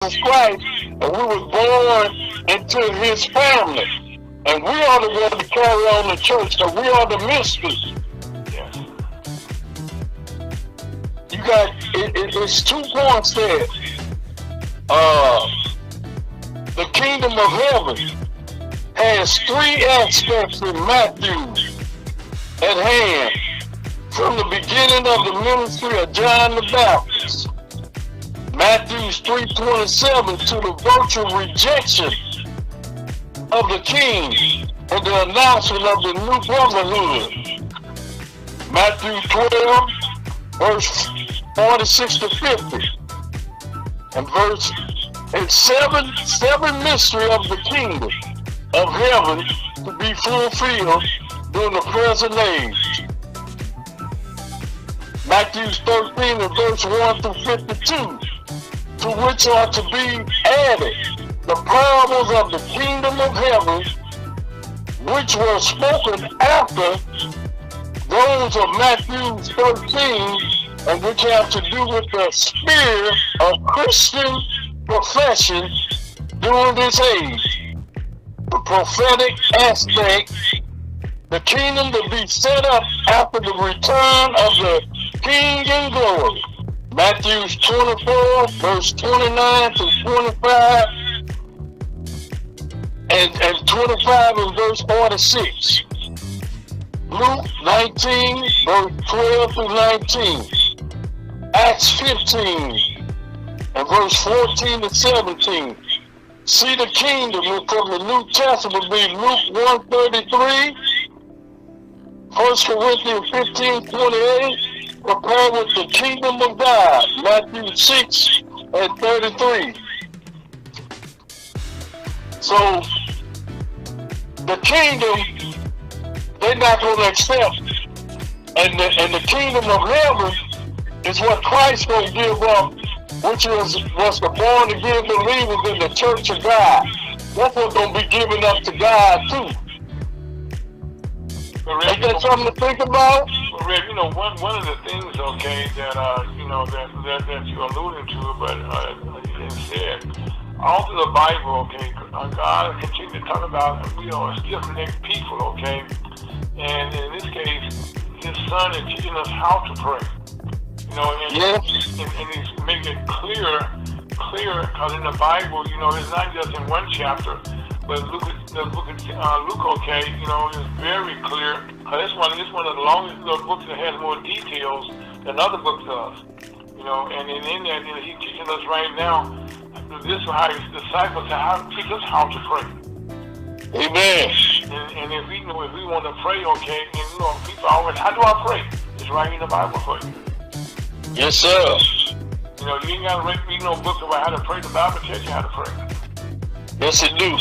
Jesus Christ, and we was born into his family. And we are the ones to carry on the church, so we are the mystery. Yes. You got, it's 2 points there. The kingdom of heaven has 3 aspects in Matthew at hand. From the beginning of the ministry of John the Baptist, Matthew 3:27, to the virtual rejection of the king and the announcement of the new brotherhood. Matthew 12, verse 46 to 50, and seven mystery of the kingdom of heaven to be fulfilled during the present age. Matthew 13 and verse 1 through 52, to which are to be added the parables of the kingdom of heaven, which were spoken after those of Matthew 13, and which have to do with the spirit of Christian profession during this age. The prophetic aspect, the kingdom to be set up after the return of the King in glory. Matthew 24, verse 29 to 25, and 25 and verse 46. Luke 19, verse 12 through 19. Acts 15, and verse 14 to 17. See the kingdom from the New Testament be Luke 1:33, 1 Corinthians 15:28, compared with the kingdom of God, Matthew 6 and 33. So, the kingdom, they're not going to accept. And the kingdom of heaven is what Christ going to give up, which was the born again believers in the church of God. That's what's going to be given up to God too. Is that something to think about? Rick, one of the things, okay, that that you're alluding to, but you didn't say it. All through the Bible, okay, God continues to talk about, stiff-necked people, okay, and in this case, His Son is teaching us how to pray. And He's making it clear, because in the Bible, it's not just in one chapter, but Luke, okay, is very clear. It's one of the longest books that has more details than other books does. And in that, He's teaching us right now. This is how His disciples teach us how to pray. Amen. And if we want to pray, okay, and people always, how do I pray? It's right in the Bible for you. Yes, sir. You ain't got to read no book about how to pray. The Bible tells you how to pray. Yes, it do.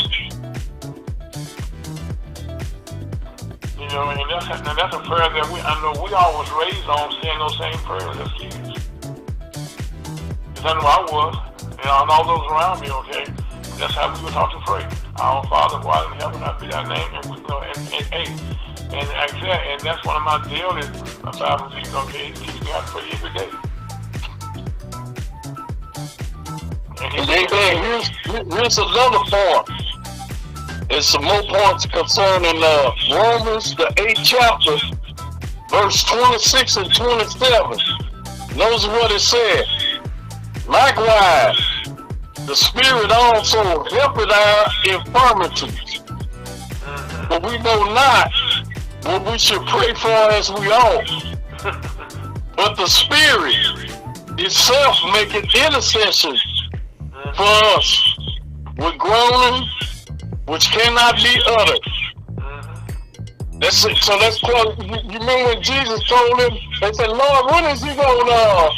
And that's a prayer that I know we all was raised on, saying those same prayers as kids. Because I know I was, and all those around me, okay? That's how we were taught to pray. Our Father who art in heaven, hallowed be thy name, and that's one of my daily Bible things, okay? He teaches me how to pray every day. And here's another point. There's some more points concerning Romans, the 8th chapter, verse 26 and 27. Notice what it said. Likewise, the Spirit also helpeth our infirmities. But we know not what we should pray for as we ought. But the Spirit itself maketh intercession for us with groaning which cannot be uttered. That's it. So let's quote. You remember when Jesus told him, they said, Lord, when is He going to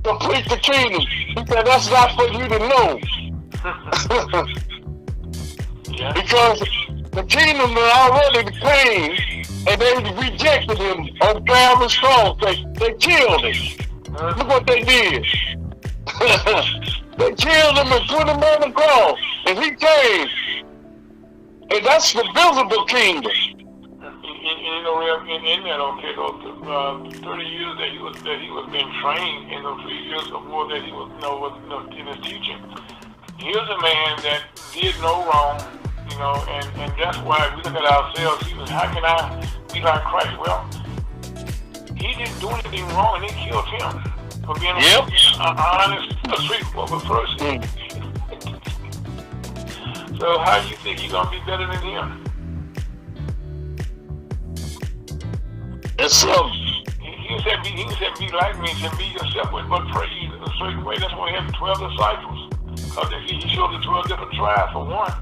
complete the kingdom? He said, that's not for you to know. Yeah. Because the kingdom already came, and they rejected Him on Calvary's cross. They killed Him. Look what they did. They killed Him and put Him on the cross. And He came. And that's the visible kingdom. And know, Rev, in that, okay, those 30 years that he was being trained in those 3 years or more that he was, in his teaching. Here's a man that did no wrong, and that's why we look at ourselves. How can I be like Christ? Well, he didn't do anything wrong, and they killed him for being an honest, straightforward person. So how do you think you're gonna be better than him? It's He said, be like me, and be yourself, but pray in a certain way. That's why he had 12 disciples. Because he showed the 12 different tribes for one.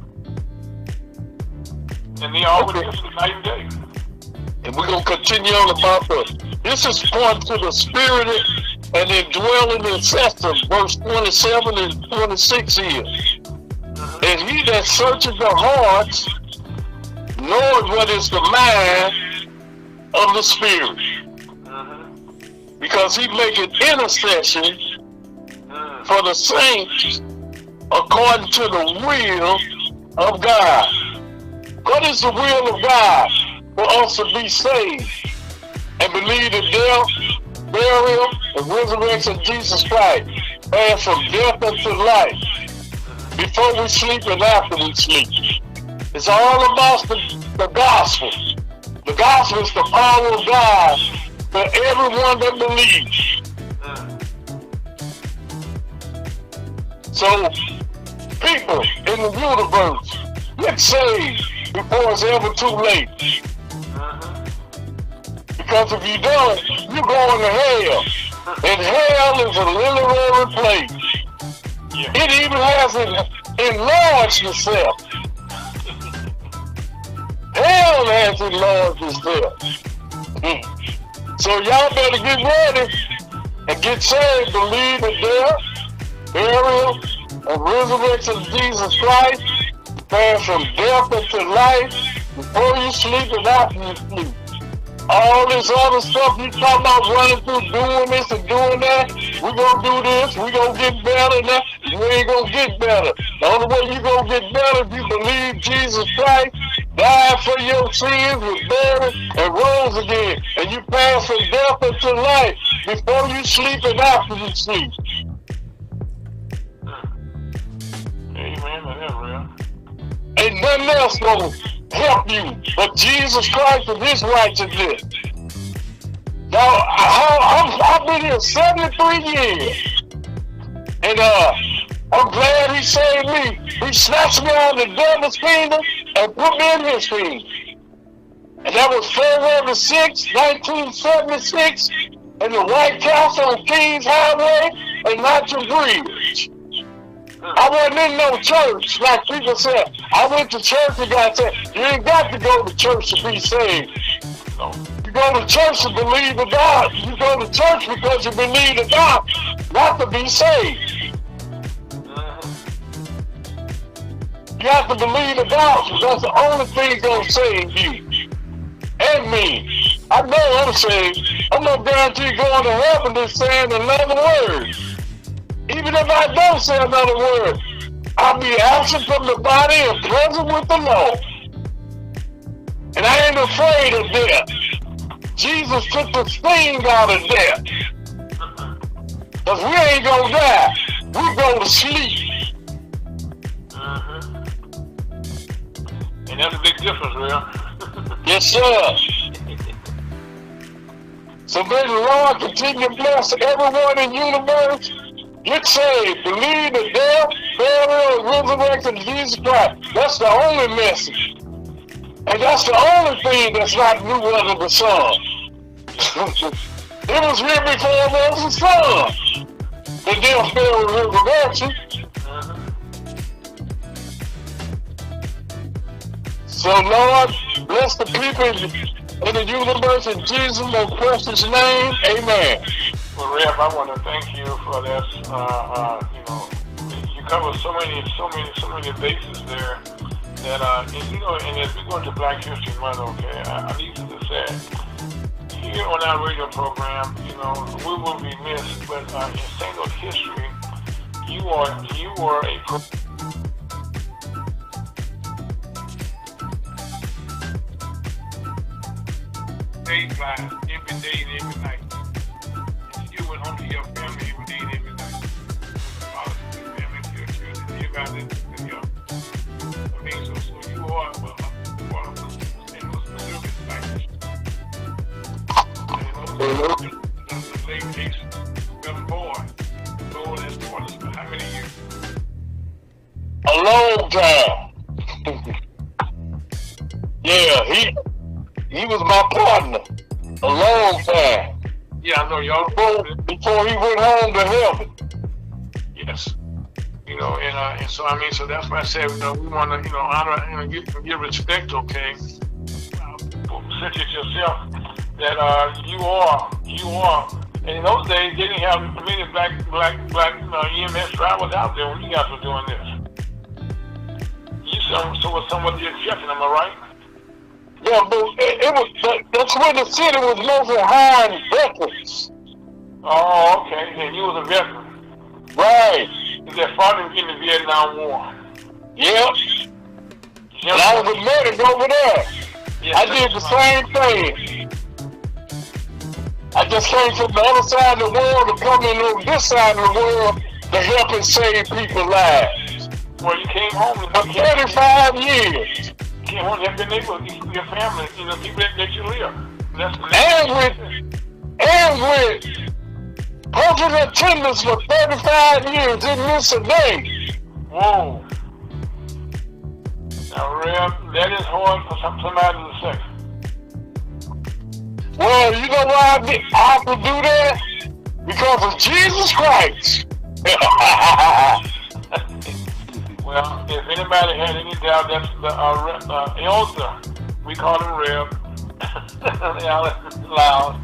And they all were different night and day. And we're going to continue on about this is pointing to the spirit and indwelling incessant, verse 27 and 26 here. And he that searches the hearts knows what is the mind of the spirit. Because he maketh intercession for the saints according to the will of God. What is the will of God? For us to be saved and believe the death, burial, and resurrection of Jesus Christ, and from death unto life, before we sleep and after we sleep. It's all about the gospel. The gospel is the power of God for everyone that believes. So, people in the universe, get saved before it's ever too late. Because if you don't, you're going to hell. And hell is a literal place. It even has enlarged itself. Hell has enlarged itself. So y'all better get ready and get saved. Believe in death, burial, and resurrection of Jesus Christ. Pass from death into life before you sleep and after you sleep. All this other stuff you talking about running through, doing this and doing that, we gonna do this, we gonna get better now, you ain't gonna get better. The only way you gonna get better if you believe Jesus Christ died for your sins, was buried, and rose again. And you pass from death into life before you sleep and after you sleep. Amen, that's real. Ain't nothing else gonna help you but Jesus Christ and his righteousness. Now, I've been here 73 years. And I'm glad he saved me. He snatched me out of the devil's kingdom and put me in his kingdom. And that was February 6, 1976, in the White Castle on Kings Highway and Natural Bridge. I wasn't in no church, like people said. I went to church and God said, you ain't got to go to church to be saved. No. You go to church to believe in God. You go to church because you believe in God, not to be saved. You have to believe in God, because that's the only thing going to save you. And me. I know I'm saved. I'm not guaranteed going to heaven just saying another word. Even if I don't say another word, I'll be absent from the body and present with the Lord. And I ain't afraid of death. Jesus took the sting out of death. Because we ain't going to die. We go to sleep. And that's a big difference, real. Yes, sir. So may the Lord continue to bless everyone in the universe. Get saved, believe the death, burial, and resurrection of Jesus Christ. That's the only message. And that's the only thing that's not new under the sun. It was here before there was a sun. The death, burial, and resurrection. So Lord, bless the people in the universe in Jesus' most precious name. Amen. Well, Rev, I want to thank you for this. You cover so many bases there that, and as we go into Black History Month, okay, I need to say, here on our radio program, we will be missed, but in St. Louis history, you are a faith life every day and every night. And you went home to your family every day and every night. Father to your family, to your children, to your guys, and your. I mean, so you are a St. Louis, Missouri like this. And the late case, young boy, Lord has taught us for how many years? A long time. Yeah, he was my partner a long time. Yeah, I know y'all. Before he went home to heaven. Yes. You know, and so I mean, so that's why I said, we want to, honor and give respect, okay? Such as yourself, that you are. And in those days, they didn't have many black EMS drivers out there when you guys were doing this. You was somewhat the exception, am I right? Yeah, but that's when the city was mostly hiring veterans. Oh, okay. And you was a veteran. Right. That fought in the Vietnam War. Yep. And I was a medic over there. Yes, I did the same thing. I just came from the other side of the world to come in on this side of the world to help and save people's lives. Well, you came home for 35 years. You came home to help your neighbors, your family, people that you live. And with perfect attendance for 35 years, didn't miss a day. Whoa. Now, Rev, that is hard for somebody to say. Well, you know why I have to do that? Because of Jesus Christ. Well, if anybody had any doubt, that's the elder. We call him Rev. Loud.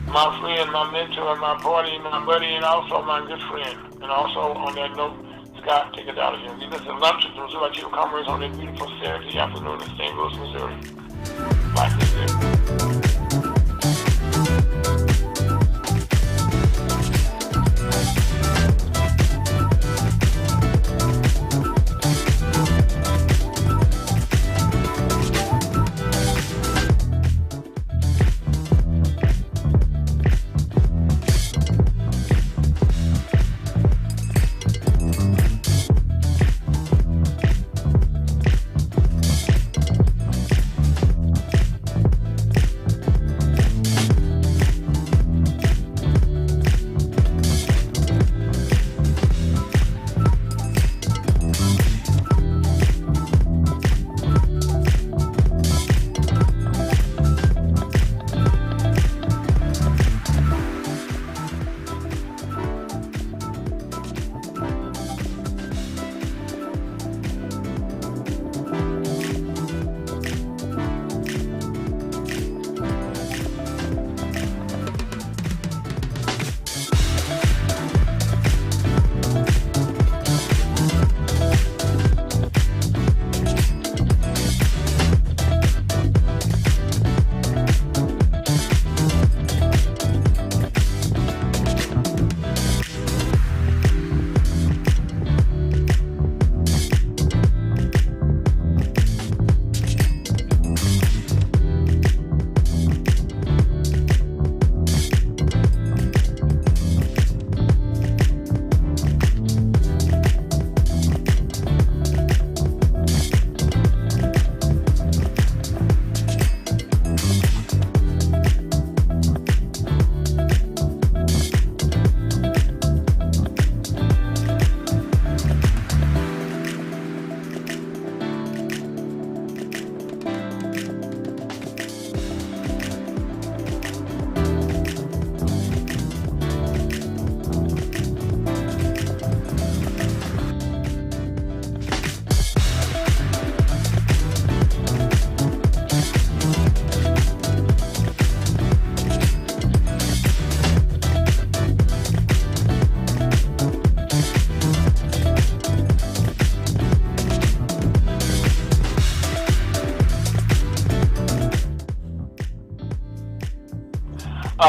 My friend, my mentor, my party, my buddy, and also my good friend. And also, on that note, Scott, take it out of here. We listen to Lunch with Missouri Chief Commerce on this beautiful Saturday afternoon in St. Louis, Missouri. Like this.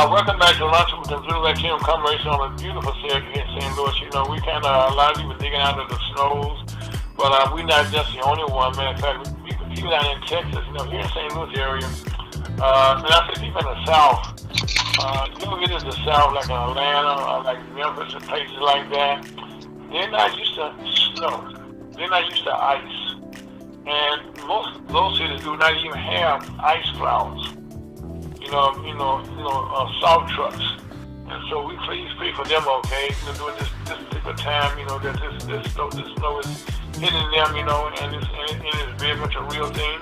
Welcome back to Lunch with the Blue Latino Commemoration on a beautiful Saturday here in St. Louis. We kind of, a lot of people digging out of the snows, but we're not just the only one. Matter of fact, people down in Texas, here in St. Louis area, And I think even the South, you ever get into the South, like in Atlanta, or like Memphis and places like that, they're not used to snow. They're not used to ice. And most of those cities do not even have ice clouds. Salt trucks. And so we please pray for them, okay? During this particular time, that this snow is hitting them, and it's very much a real thing.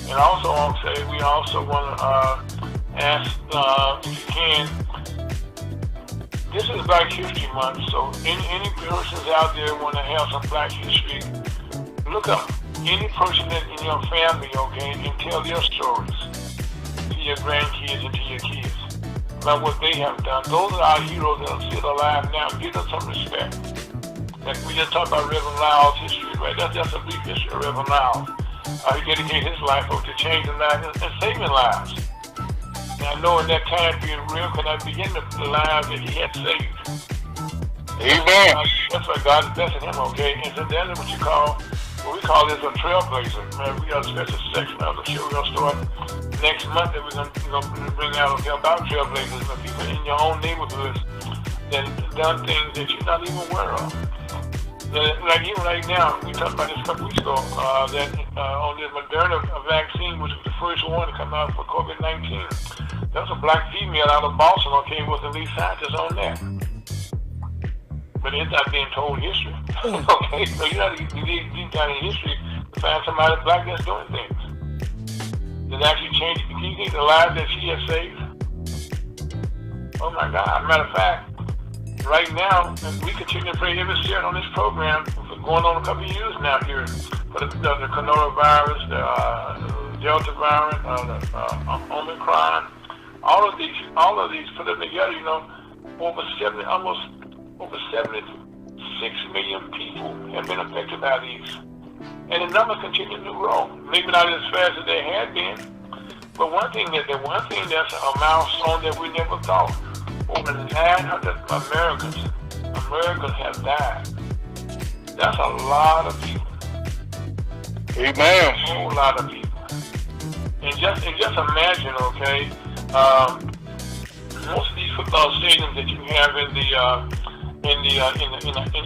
And also, I'll say we also want to ask if you can. This is Black History Month, so any persons out there want to have some Black history, look up any person in your family, okay, and tell their stories to your grandkids and to your kids about what they have done. Those are our heroes that are still alive now. Give them some respect. Like we just talked about Reverend Lyle's history, right? That's a brief history of Reverend Lyle. He dedicated his life to changing lives and saving lives. And I know in that time period, real could not begin the lives that he had saved. Amen. That's why God is blessing him, okay? And so that is what we call this a trailblazer. Man, we got a special section of the show we're going to start next month that we're going to bring out about trailblazers and people in your own neighborhoods that done things that you're not even aware of. Like even right now, we talked about this a couple weeks ago, that on the Moderna vaccine, which was the first one to come out for COVID-19, there was a black female out of Boston, okay, was the lead scientist on that. But it's not being told history. Okay, so you got to dig deep down in history to find somebody black that's doing things. That actually changed, can you think the lives that she has saved? Oh my God, matter of fact, right now, we continue to pray every share on this program for going on a couple of years now here for the coronavirus, the Delta variant, the Omicron, all of these put them together, over 76 million people have been affected by these. And the numbers continue to grow. Maybe not as fast as they had been, but one thing that's a milestone that we never thought. Over 900 Americans have died. That's a lot of people. Amen. A whole lot of people. And just imagine, okay, most of these football stadiums that you have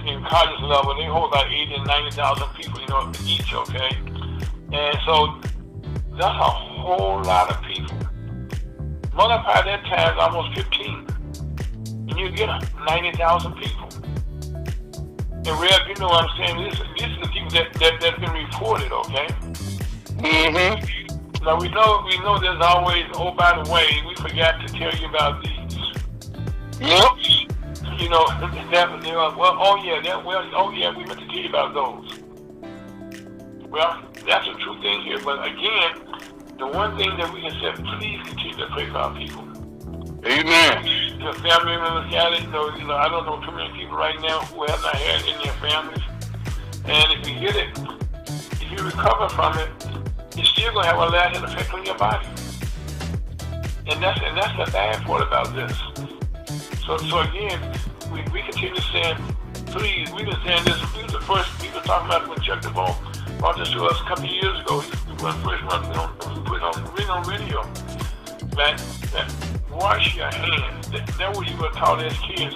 in college level, they hold about 80 and 90,000 people, each, okay? And so that's a whole lot of people. Multiply that times almost 15. And you get 90,000 people. And Rev, you know what I'm saying? This is the people that's been reported, okay? Mm-hmm. Now we know there's always, oh, by the way, we forgot to tell you about these. Yep. We meant to tell you about those. Well, that's a true thing here, but again, the one thing that we can say, please continue to pray for our people. Amen. Your family members got it. I don't know too many people right now who have not had it in their families. And if you get it, if you recover from it, you're still going to have a lasting effect on your body. And that's the bad part about this. So again, we continue saying, please, we've been saying this. We were the first people talking about when Chuck DeVoe brought this to us a couple of years ago. We were the first one we put on radio. That wash your hands. That was you were taught as kids.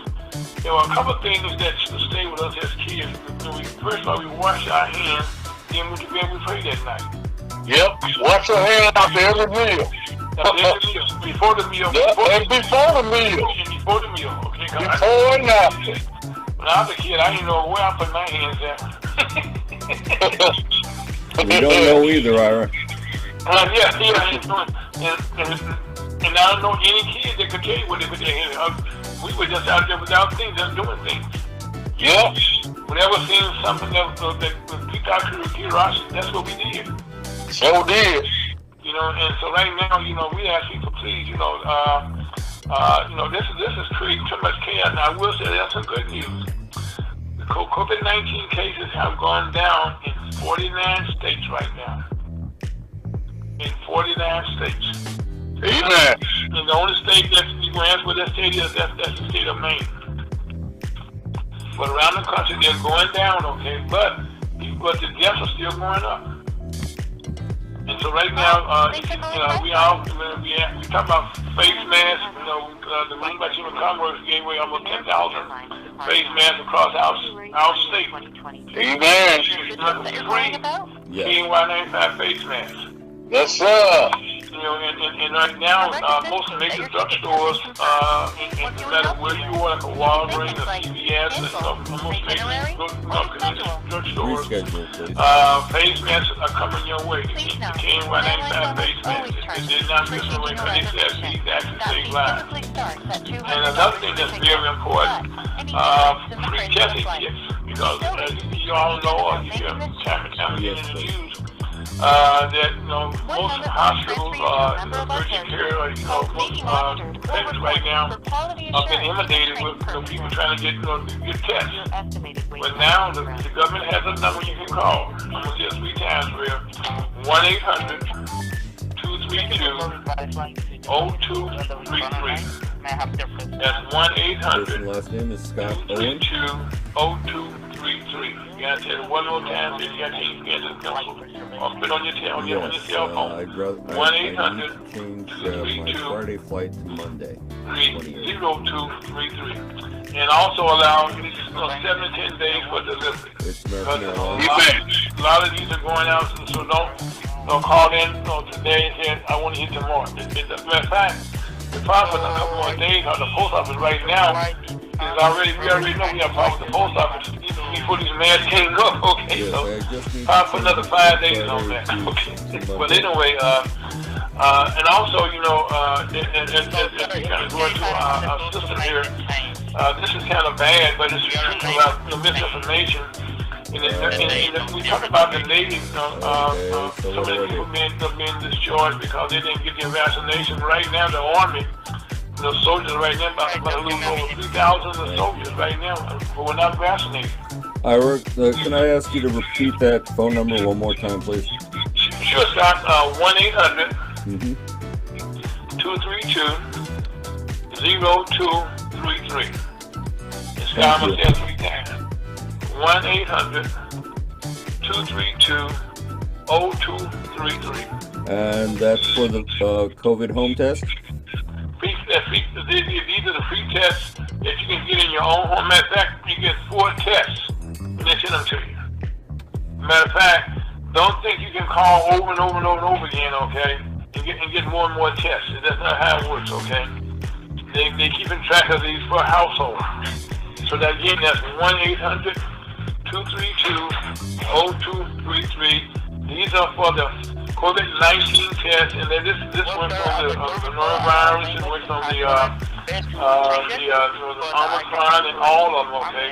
There were a couple of things that should stay with us as kids. First of all, we wash our hands, then we pray that night. Yep. Wash your hands after every meal. Before the meal. And before the meal. And before the meal, okay? Before and after. When I was a kid, I didn't know where I put my hands at. We don't know either, Ira. And I don't know any kid that could tell you what they put their hands at. We were just out there without things, just doing things. Yep. Whenever seeing something that piqued our curiosity, that's what we did. So did. And so right now, we ask people, please, this is creating too much chaos. And I will say that's some good news. The COVID-19 cases have gone down in 49 states right now. In 49 states. Amen. And the only state that you can ask what that state is, that's the state of Maine. But around the country, they're going down, okay? But the deaths are still going up. And so right now, we talk about face masks. The Green Bay Chamber of Commerce gave away almost 10,000 face masks across our state. Amen. Free KY95 face masks. Yes, sir. And right now, most major drugstores, no matter where you are, like a Walgreens, a CVS, most major drugstores, face masks are coming your way. The KY95 face masks. It did not miss away because they said these actually save lives. And another thing that's very important, free testing kits. Because as you all know, or you hear time and time again in the news, that most hospitals, urgent care, most clinics right now have been inundated with people trying to get tests. But now the government has a number you can call. I'm going to say it 3 times for you. 1-800-232-0233. That's 1-800. Last name is Scott Owen. 0233. You gotta say it one more time, then you gotta change the pencil. Or put it on your cell phone. I need to change my Friday flight to Monday. 0233. And also allow 7 to 10 days for delivery. It's because a lot of these are going out, so don't call in today and say, I want to eat tomorrow. As a matter of fact, the problem with a couple more days on the post office right now is we already know we have a problem with the post office before these masks came up, okay? So I'll put another 5 days on that, okay? But anyway, and also, as we kind of go into our system here, this is kind of bad, but it's true about misinformation. And we talk about the Navy, so many people being discharged because they didn't get their vaccination. Right now, the Army, the soldiers right now, about a little over 3,000 soldiers right now who are not vaccinated. Ira, can I ask you to repeat that phone number one more time, please? Sure, Scott. 1-800-232-0233. And Scott, I'm going to say it 3 times. 1-800-232-0233. And that's for the COVID home test? These are the free tests that you can get in your own home. Matter of fact, you get 4 tests, and they send them to you. Matter of fact, don't think you can call over and over and over and over again, okay, and get more and more tests. That's not how it works, okay? They keeping track of these per household. So that again, that's 1-800-232-0233. These are for the COVID-19 test, and then this went from the coronavirus, and went from the Omicron, and all of them, okay?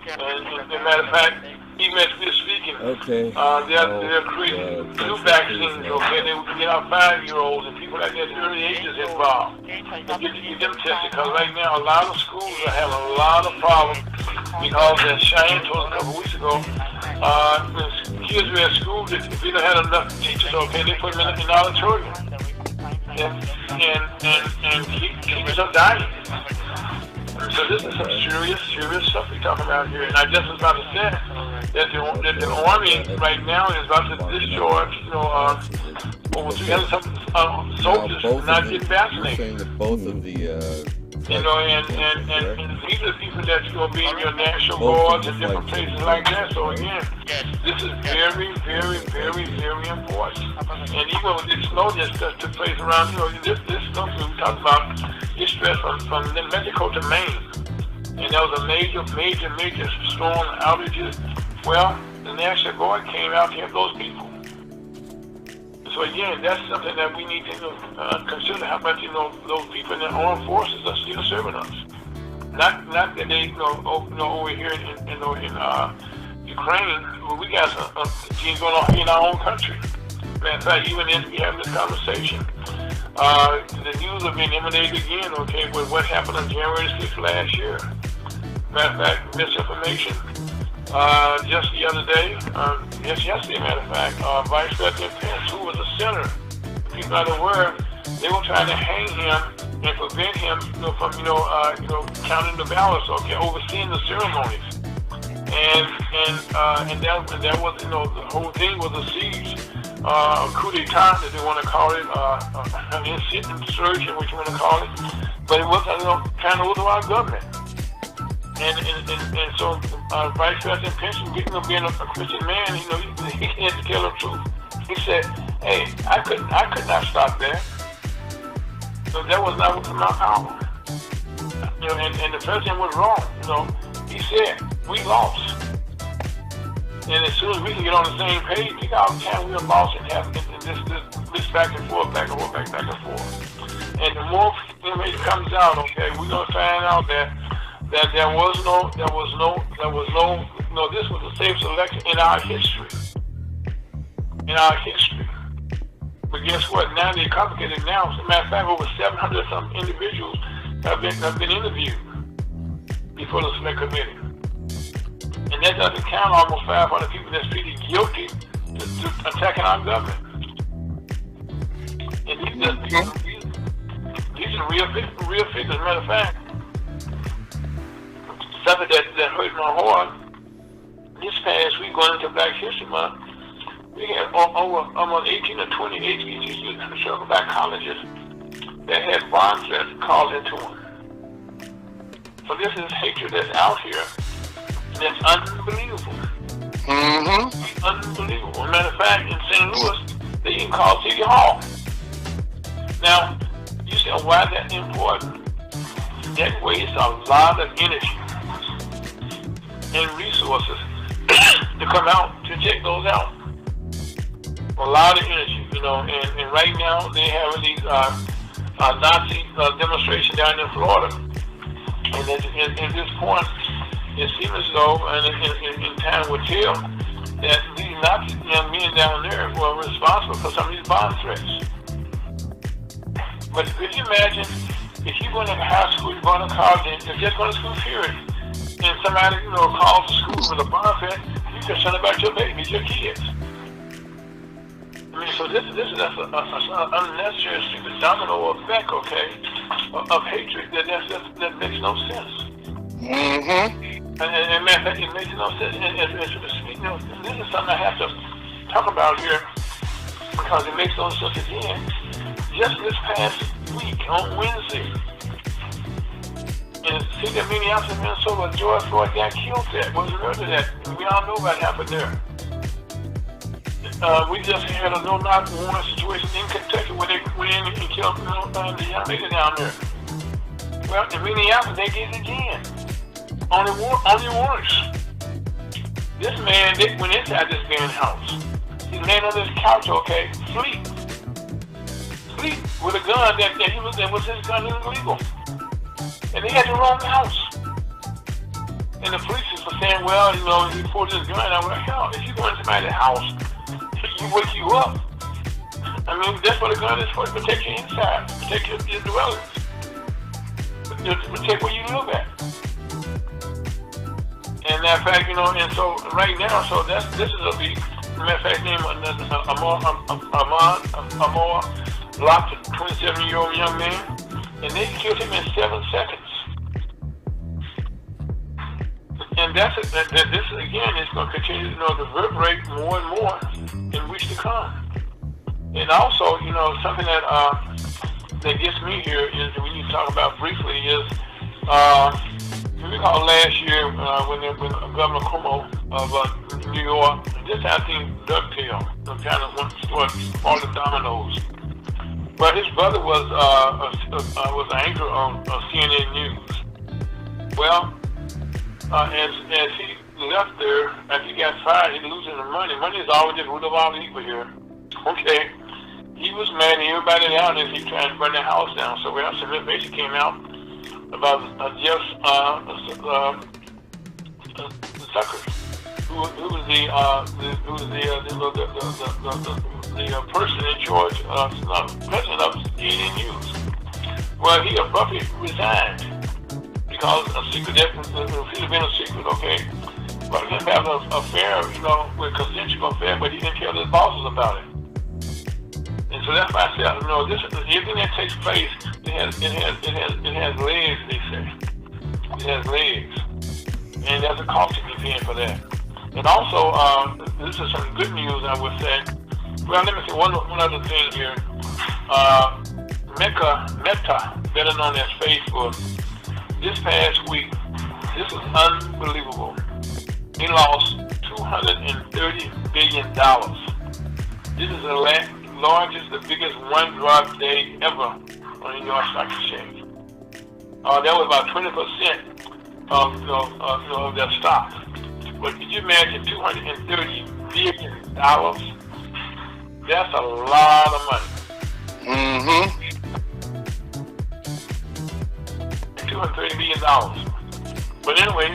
And as a matter of fact, even as we're speaking, they're creating new vaccines, okay? They will get our 5-year-olds and people like that early ages involved and get them tested, because right now a lot of schools are having a lot of problems because, as Cheyenne told us a couple weeks ago, kids were at school, if they don't have enough teachers, okay, they put them in the auditorium. And kids are dying. So this is some serious stuff we're talking about here. And I just was about to say that the Army right now is about to discharge, over 300 soldiers not getting vaccinated. You're saying that both of the and these are people that's going to be in your National Guards and different places like that. So again, this is very, very, very, very important. And even with this snow that took place around, this snow we talked about, it stretched from Mexico to Maine. And there was a major storm outages. Well, the National Guard came out to help those people. So again, that's something that we need to consider, how much those people in the armed forces are still serving us. Not that they over here in Ukraine, we got things going on in our own country. Matter of fact, even as we have this conversation, the news have been emanated again, okay, with what happened on January 6th last year. Matter of fact, misinformation. Just the other day, yesterday, matter of fact, Vice President Pence, who was a senator, people not aware, they were trying to hang him and prevent him from counting the ballots, okay, overseeing the ceremonies. And that was, the whole thing was a siege. coup d'etat, that they want to call it, an insurrection, which you want to call it, but it was kind of over our government. And so Vice President Pence, being a Christian man, he had to tell the truth. He said, "Hey, I could not stop that. So that was not within my power." And the president was wrong. He said we lost. And as soon as we can get on the same page, think all the time we're lost and have this back and forth, back and forth, back and forth. And the more information comes out, okay, we're gonna find out that there was no, this was the safest election in our history. In our history. But guess what? Now they're complicated now. As a matter of fact, over 700 some individuals have been interviewed before the select committee. And that doesn't count almost 500 people that's pleaded guilty to attacking our government. And these are real figures. As a matter of fact, something that hurt my heart, this past week going into Black History Month, we had over almost 18 or 20 HBCUs and circle back colleges that had bond threats called into them. So this is hatred that's out here that's unbelievable. Mm-hmm. Unbelievable. As a matter of fact, in St. Louis, they even called City Hall. Now, you say, why that's important? That wastes a lot of energy and resources to come out to check those out. A lot of energy, and right now they have these Nazi demonstrations down in Florida. And at this point, it seems as though, and in time will tell, that these Nazi young men down there were responsible for some of these bomb threats. But could you imagine if you're going to high school, you're going to college, and you're just going to school period, and somebody, calls the school with a bomb threat, you're concerned about your babies, your kids. I mean, so this is just an unnecessary, stupid domino effect, okay, of hatred that makes no sense. Mm-hmm. And matter of fact, it makes no sense. And this is something I have to talk about here because it makes no sense again. Just this past week on Wednesday, in the city of Minneapolis, Minnesota, George Floyd got killed there. Was murdered there. We all know what happened there. We just had a no-knock warrant situation in Kentucky where they went in and killed the young lady down there. Well, in Minneapolis, they did it again. Only worse. This man went inside this man's house. He laying on this couch, okay, sleep with a gun that was his gun illegal. And they had the wrong house. And the police were saying, well, he pulled his gun out. Well, hell, if you go into somebody's house, you wake you up. I mean, that's what a gun is for, to protect your inside, protect your dwellings, protect where you live at. And matter of fact, and so right now, so this is a big, matter of fact, name Amor locked a 27-year-old young man, and they killed him in 7 seconds. And this again is going to continue to reverberate more and more in weeks to come. And also, something that gets me here is we need to talk about briefly is you recall last year when Governor Cuomo of New York, this I think dovetail, kind of went to all the dominoes. But his brother was an anchor on CNN News. Well, as he left there, after he got fired, he losing the money. Money is always the root of all evil here. Okay. He was mad at everybody down there. He tried to burn their house down. So some information came out about Jeff Zucker, who was the person in charge, president of CNN News. Well, he abruptly resigned because a secret, if it had been a secret, okay. But he had an affair, with consensual affair, but he didn't tell his bosses about it. And so that's why I said, this everything that takes place, it has legs, they say. It has legs. And there's a cost to be paying for that. And also, this is some good news, I would say. Well, let me say one other thing here. Meta, better known as Facebook, this past week, this is unbelievable. They lost $230 billion. This is the largest, the biggest one-drop day ever on the New York Stock Exchange. That was about 20% of their stock. But could you imagine $230 billion? That's a lot of money. Mm-hmm. $230 billion. But anyway,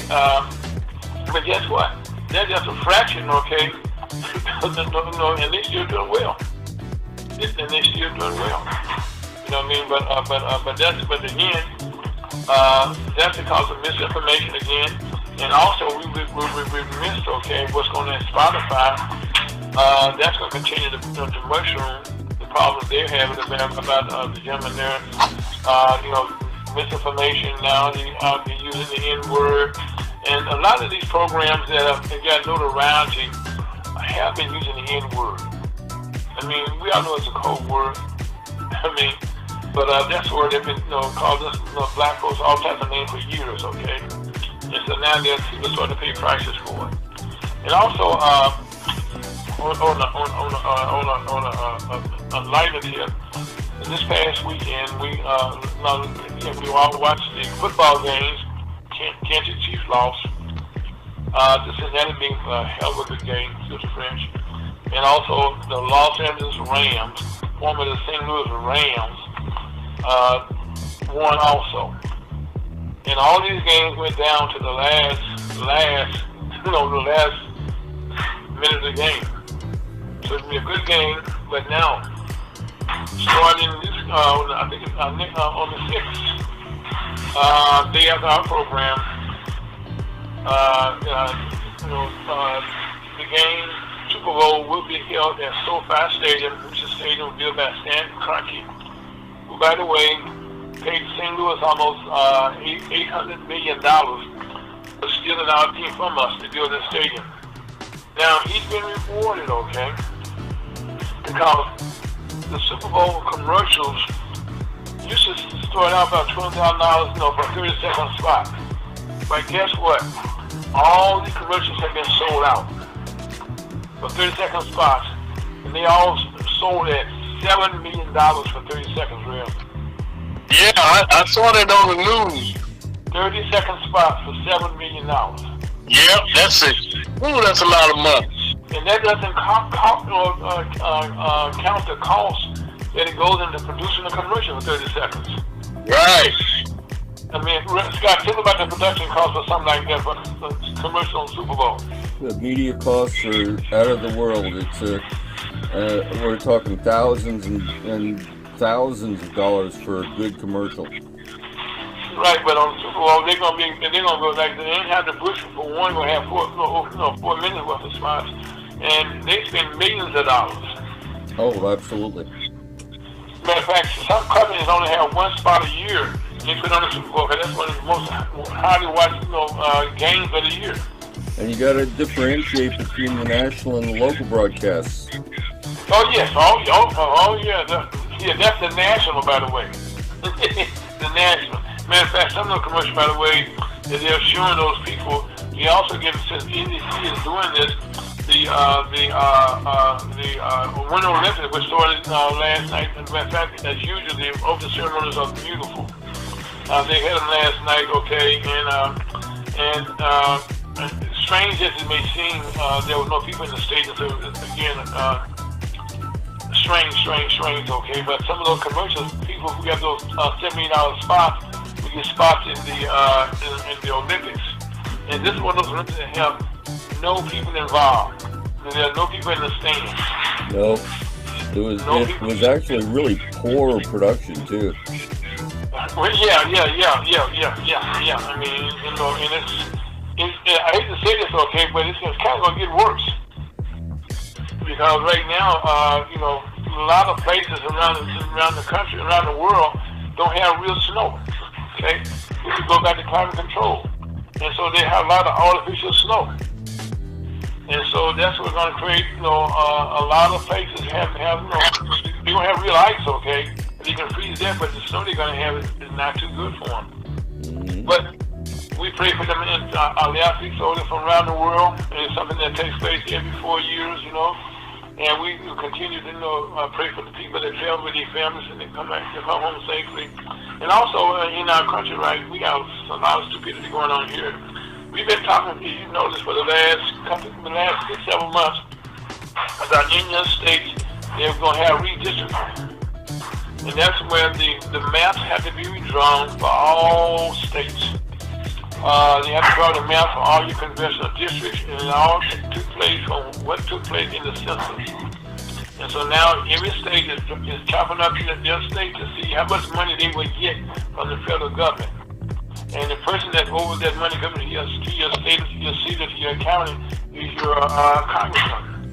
but guess what? That's just a fraction, okay? And they're still doing well. And they're still doing well. You know what I mean? But again, that's because of misinformation again. And also, we missed, okay, what's going on in Spotify. That's going to continue to mushroom the problems they're having about the gentleman there. Misinformation now, they're using the N-word. And a lot of these programs that have got notoriety have been using the N-word. I mean, we all know it's a code word. I mean, but that's where they've been, calling us, black folks, all types of names for years, okay? And so now people starting to pay prices for it. And also, on a lighter tip, this past weekend we all watched the football games. Kansas Chiefs lost. Cincinnati being a hell of a good game, excuse the French. And also the Los Angeles Rams, formerly the St. Louis Rams, won also. And all these games went down to the last minute of the game. So it's gonna be a good game, but now starting this, I think it's on the 6th. Day after our program, the game, Super Bowl, will be held at SoFi Stadium, which is a stadium built by Stan Kroenke, who, by the way, paid St. Louis almost $800 million for stealing our team from us to build this stadium. Now, he's been rewarded, okay, because the Super Bowl commercials used to start out about $20,000, for a 30-second spot. But guess what? All the commercials have been sold out for 30-second spots, and they all sold at $7 million for 30 seconds, real. Yeah, I saw that on the news. 30-second spots for $7 million. Yep, that's it. Ooh, that's a lot of money. And that doesn't count the cost that it goes into producing a commercial for 30 seconds. Right. I mean, Scott, think about the production cost for something like that for a commercial on Super Bowl. The media costs are out of the world. It's we're talking thousands and thousands of dollars for a good commercial. Right, but on Super Bowl they're gonna go like they didn't have the bush for one. Gonna have 4 minutes worth of spots, and they spend millions of dollars. Oh, absolutely. Matter of fact, some companies only have one spot a year. They put on the Super Bowl because that's one of the most highly watched games of the year. And you got to differentiate between the national and the local broadcasts. Oh yes, that's the national, by the way. The national. Matter of fact, some of the commercials, by the way, that they're showing those people. They also get, since NBC is doing this, the Winter Olympics, which started last night. As a matter of fact, as usual, the opening ceremonies are beautiful. They had them last night, okay, and strange as it may seem, there were no people in the stadium. So again, strange, okay. But some of those commercials, people who got those $70 spots, we get spots in the Olympics. And this is one of those Olympics that have no people involved. There are no people in the stands. No, it was actually really poor production too. Well, yeah. I mean, and I hate to say this, okay, but it's kind of gonna get worse because right now, a lot of places around the country, around the world, don't have real snow. Okay, we go back to climate control, and so they have a lot of artificial snow. And so that's what's going to create, a lot of places have, they don't have real ice, okay? They can freeze there, but the snow they're going to have is not too good for them. Mm-hmm. But we pray for them in our athletes from around the world. And it's something that takes place every 4 years, And we continue to, pray for the people that travel with their families and they come home safely. And also in our country, right, we got a lot of stupidity going on here. We've been talking, you know this, for the last 6-7 months about in your states, they're going to have redistricting. And that's where the maps have to be redrawn for all states. They have to draw the map for all your congressional districts, and it all took place from what took place in the census. And so now every state is chopping up their state to see how much money they would get from the federal government. And the person that over that money coming to your state, to your city, to your county, is your congressman.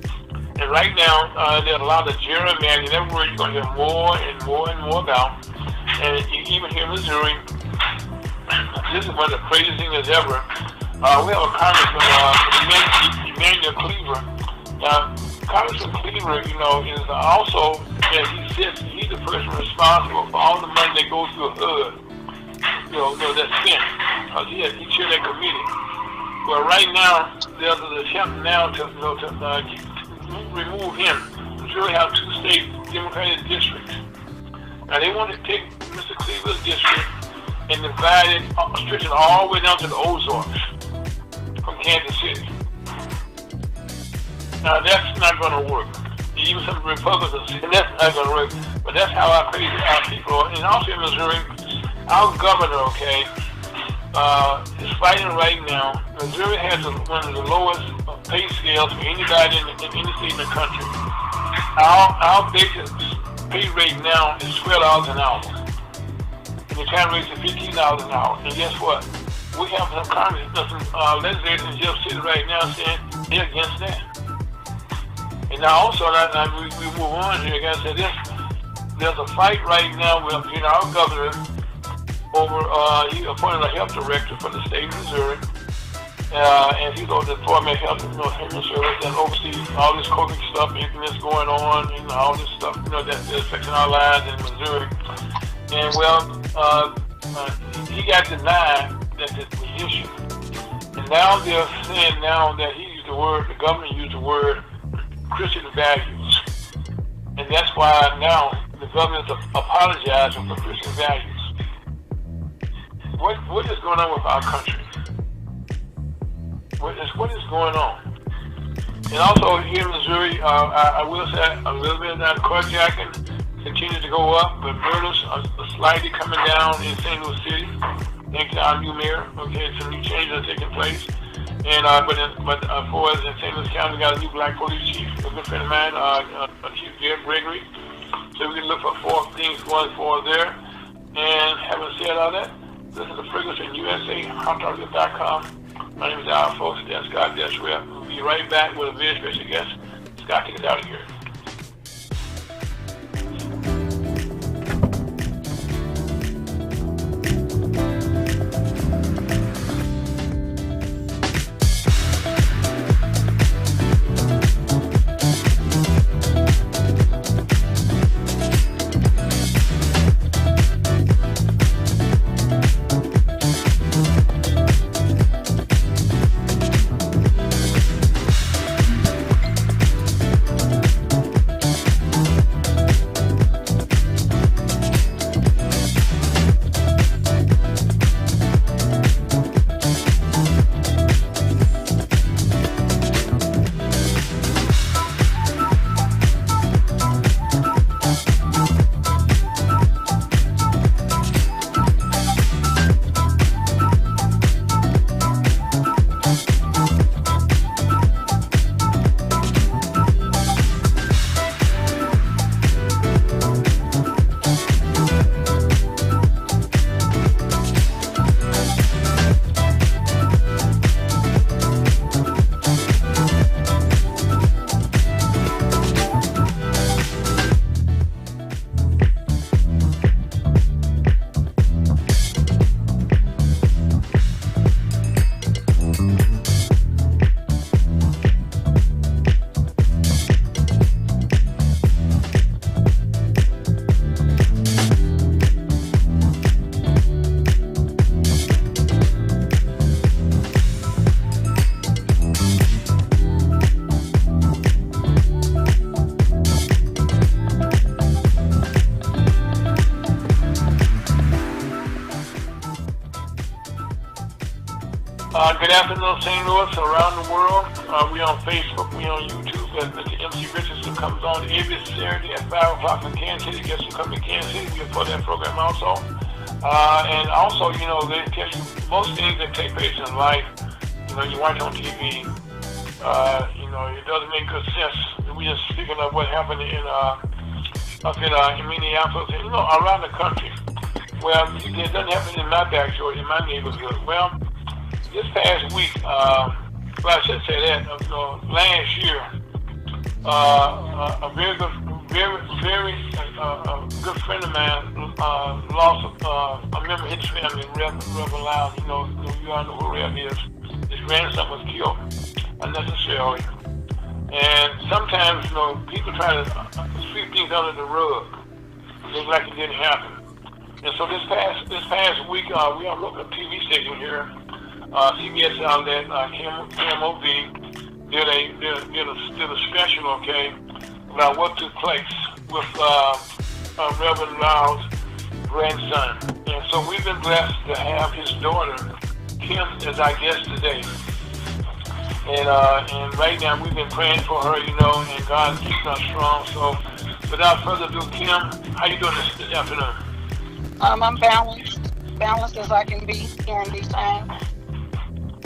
And right now, there's a lot of gerrymandering. That word you're going to hear more and more and more about. And even here in Missouri, this is one of the craziest things ever. We have a congressman, Emmanuel Cleaver. Now, Congressman Cleaver, is also that he's the person responsible for all the money that goes through HUD. That's spent. He chaired that committee. Well, right now, there's an attempt now to remove him. Missouri have 2 state Democratic districts. Now, they want to take Mr. Cleaver's district and divide it, stretching all the way down to the Ozarks from Kansas City. Now, that's not going to work. Even some Republicans say that's not going to work. But that's how our people are. And also in Missouri, our governor, is fighting right now. Missouri has one of the lowest pay scales for anybody in any state in the country. Our basic pay rate now is $12 an hour. And the time rates are $15 an hour. And guess what? We have some legislators in Jeff City right now saying they're against that. And now also, we move on here, guys, say this. There's a fight right now with our governor over, he appointed a health director for the state of Missouri. And he's over the Department of Health and Human Services that oversees all this COVID stuff, anything that's going on, and all this stuff, that's affecting our lives in Missouri. And he got denied that it's the issue. And now they're saying that the government used the word Christian values. And that's why now the government is apologizing for Christian values. What is going on with our country? What is going on? And also here in Missouri, I will say a little bit of that carjacking continue to go up, but murders are slightly coming down in St. Louis City. Thanks to our new mayor. Some new changes are taking place. And but for us in St. Louis County, we got a new black police chief, a good friend of mine, Chief Jeff Gregory. So we can look for 4 things going forward there. And having said all that, this is the Ferguson USA, HotTarget.com. My name is Al Folks. That's Scott Desrep. We'll be right back with a very special guest. Scott, take us out of here. Good afternoon, St. Louis, around the world. We on Facebook, we on YouTube. Mr. MC Richardson comes on every Saturday at 5 o'clock in Kansas City. Guess who come to Kansas City? We're for that program also. And also, you know, they tell you most things that take place in life, you know, you watch on TV, you know, it doesn't make good sense. We just speaking of what happened up in Minneapolis, and, you know, around the country. Well, it doesn't happen in my backyard, in my neighborhood. Well, this past week, well, I should say that, last year, a very good friend of mine lost a member of his family, Reverend Lyles. You know, you all know who Rev is. His grandson was killed unnecessarily. And sometimes, you know, people try to sweep things under the rug. It's like it didn't happen. And so this past week, we are looking at a TV station here. CBS outlet, KMOV, did a special, okay, about what took place with Reverend Lyles' grandson. And so we've been blessed to have his daughter, Kim, as our guest today. And right now we've been praying for her, you know, and God keeps her strong. So without further ado, Kim, how you doing this afternoon? I'm balanced as I can be during these times.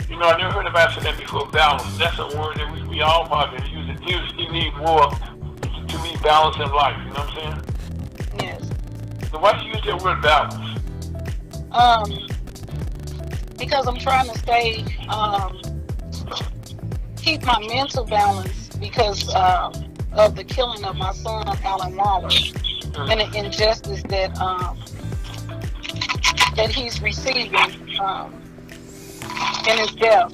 You know, I never heard anybody say that before, balance. That's a word that we all probably use. You need more to be balanced in life, you know what I'm saying? Yes. So why do you use that word balance? Because I'm trying to stay, keep my mental balance because of the killing of my son, Alan Waller, and the injustice that he's receiving in his death.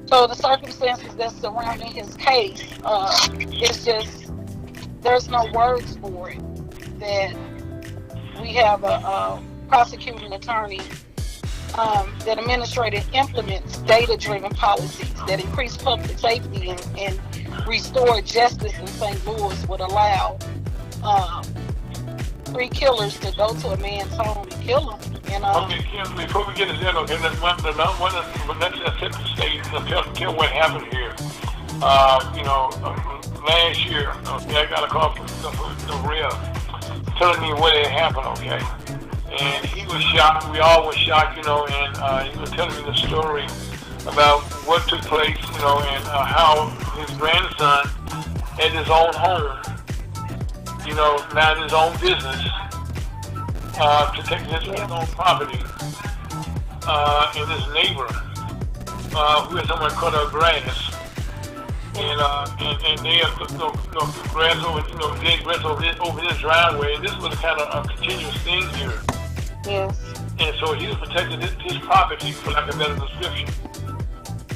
So the circumstances that surrounding his case, it's just, there's no words for it. That we have a prosecuting attorney that administrator implements data-driven policies that increase public safety and restore justice in St. Louis would allow 3 killers to go to a man's home and kill him. Okay, Kim, before we get into that, okay, let's set the stage and tell what happened here. You know, last year, okay, I got a call from the Rev telling me what had happened, okay? And he was shocked, we all were shocked, you know, and he was telling me the story about what took place, you know, and how his grandson at his own home, you know, now his own business, to take his own property, and his neighbor, who had someone cut her grass, and they have grass over his driveway. This was kind of a continuous thing here. Yes. And so he was protecting his property, for lack of a better description.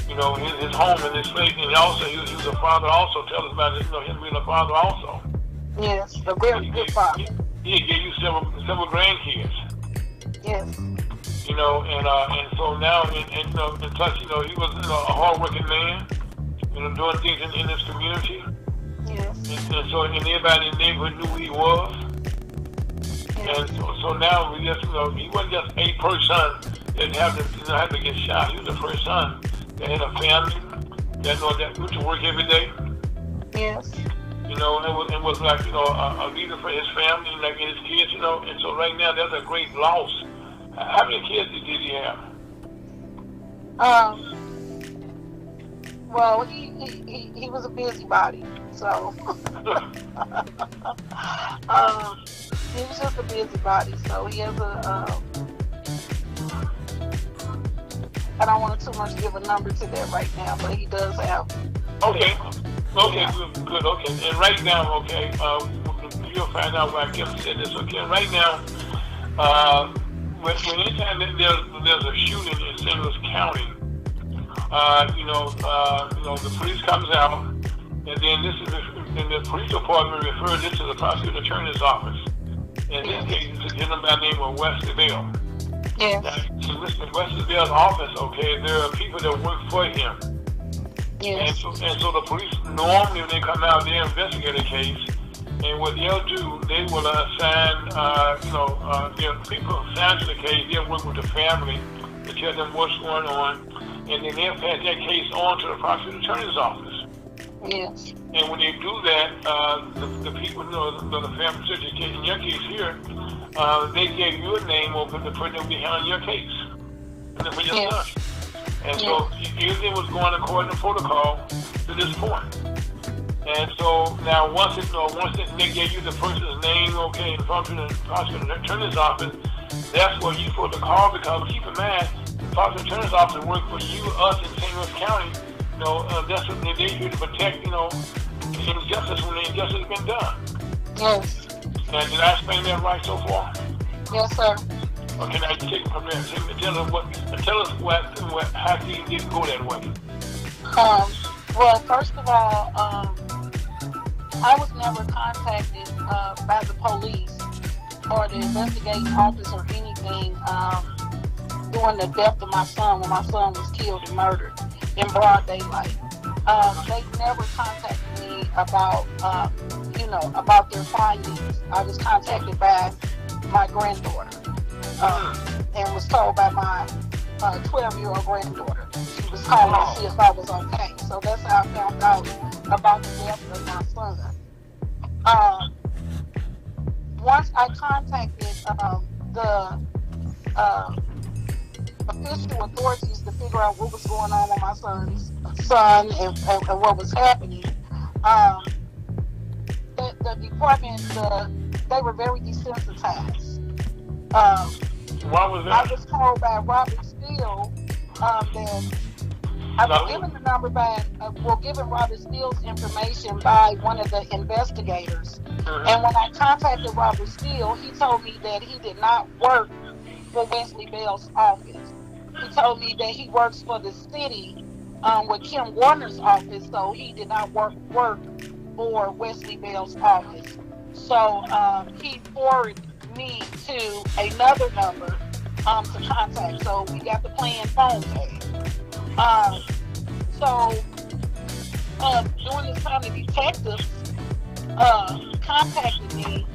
You know, his home and his faith, and also he was a father. Also, tell us about him being a father also. Yes, a very good father. He gave you several grandkids. Yes. You know, and so now, and plus, you know, he was a hardworking man, you know, doing things in his community. Yes. And so, and everybody in the neighborhood knew who he was. Yes. And so now, we just, you know, he wasn't just a person that had to get shot. He was the first son that had a family that went to work every day. Yes. You know, and was like, you know, a leader for his family, like his kids, you know. And so right now, there's a great loss. How many kids did he have? Well, he was a busybody, so he was just a busybody. So he has I don't want to too much give a number to that right now, but he does have. Okay, good, okay. And right now, okay, you'll find out why Kim said this. Okay, right now, when anytime there's a shooting in St. Louis County, you know, the police comes out, and then the police department refers this to the prosecuting attorney's office. In this case, it's a gentleman by the name of Wesley Bell. Yes. Now, in Wesley Bell's office, okay, there are people that work for him. Yes. And so the police normally, when they come out, they investigate a case, and what they'll do, they will assign, people assigned to the case. They'll work with the family to tell them what's going on, and then they'll pass that case on to the prosecuting attorney's office. Yes. And when they do that, the people, the family, such as in your case here, they gave you a name over the person that will be handling your case for your son. And so everything was going according to protocol to this point. And so now once they gave you the person's name, okay, in front of the prosecuting attorney's office, that's what you're supposed to call, because keep in mind, the prosecuting attorney's office works for you, us, in St. Louis County. That's what they're here to protect, injustice when the injustice has been done. Yes. Now, did I explain that right so far? Yes, sir. Okay, now you take it from there. Tell us how things didn't go that way. Well, first of all, I was never contacted by the police or the investigating officer or anything during the death of my son, when my son was killed and murdered in broad daylight. They never contacted me about, about their findings. I was contacted by my granddaughter and was told by my 12-year-old granddaughter. She was calling to see if I was okay. So that's how I found out about the death of my son. Once I contacted the official authorities to figure out what was going on with my son's son and what was happening, the department, they were very desensitized. Why was that? I was told by Robert Steele that I was given the number given Robert Steele's information by one of the investigators. And when I contacted Robert Steele, he told me that he did not work for Wesley Bell's office. He told me that he works for the city with Kim Warner's office, so he did not work for Wesley Bell's office. So he forwarded me to another number to contact. So we got the playing phone tag. During this time, the detectives contacted me,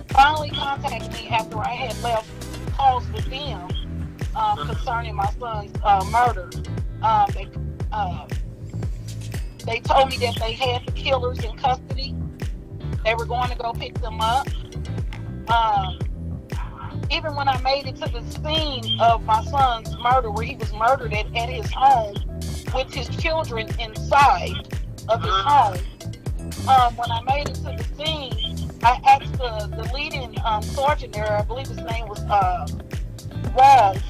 finally contacted me after I had left calls with them concerning my son's murder. They told me that they had the killers in custody. They were going to go pick them up. Even when I made it to the scene of my son's murder, where he was murdered at his home with his children inside of his home, when I made it to the scene, I asked the leading sergeant there, I believe his name was Walls.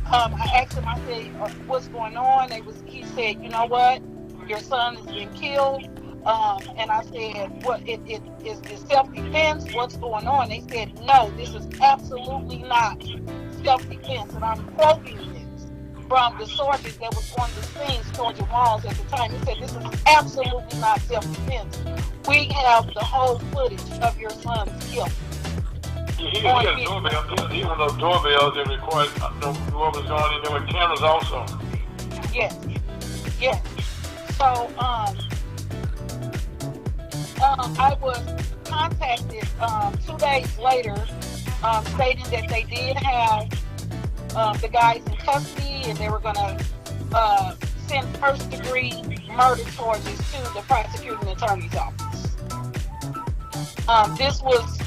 I asked him, I said, what's going on? He said, you know what? Your son has been killed. And I said, what, is this self-defense? What's going on? They said, no, this is absolutely not self-defense. And I'm quoting this from the sergeant that was on the scene, Sergeant Walls at the time. He said, this is absolutely not self-defense. We have the whole footage of your son's kill. He had a doorbell. He one of those doorbells that required whoever's on, and there were cameras also. Yes. So, I was contacted 2 days later, stating that they did have the guys in custody, and they were going to send first-degree murder charges to the prosecuting attorney's office. This was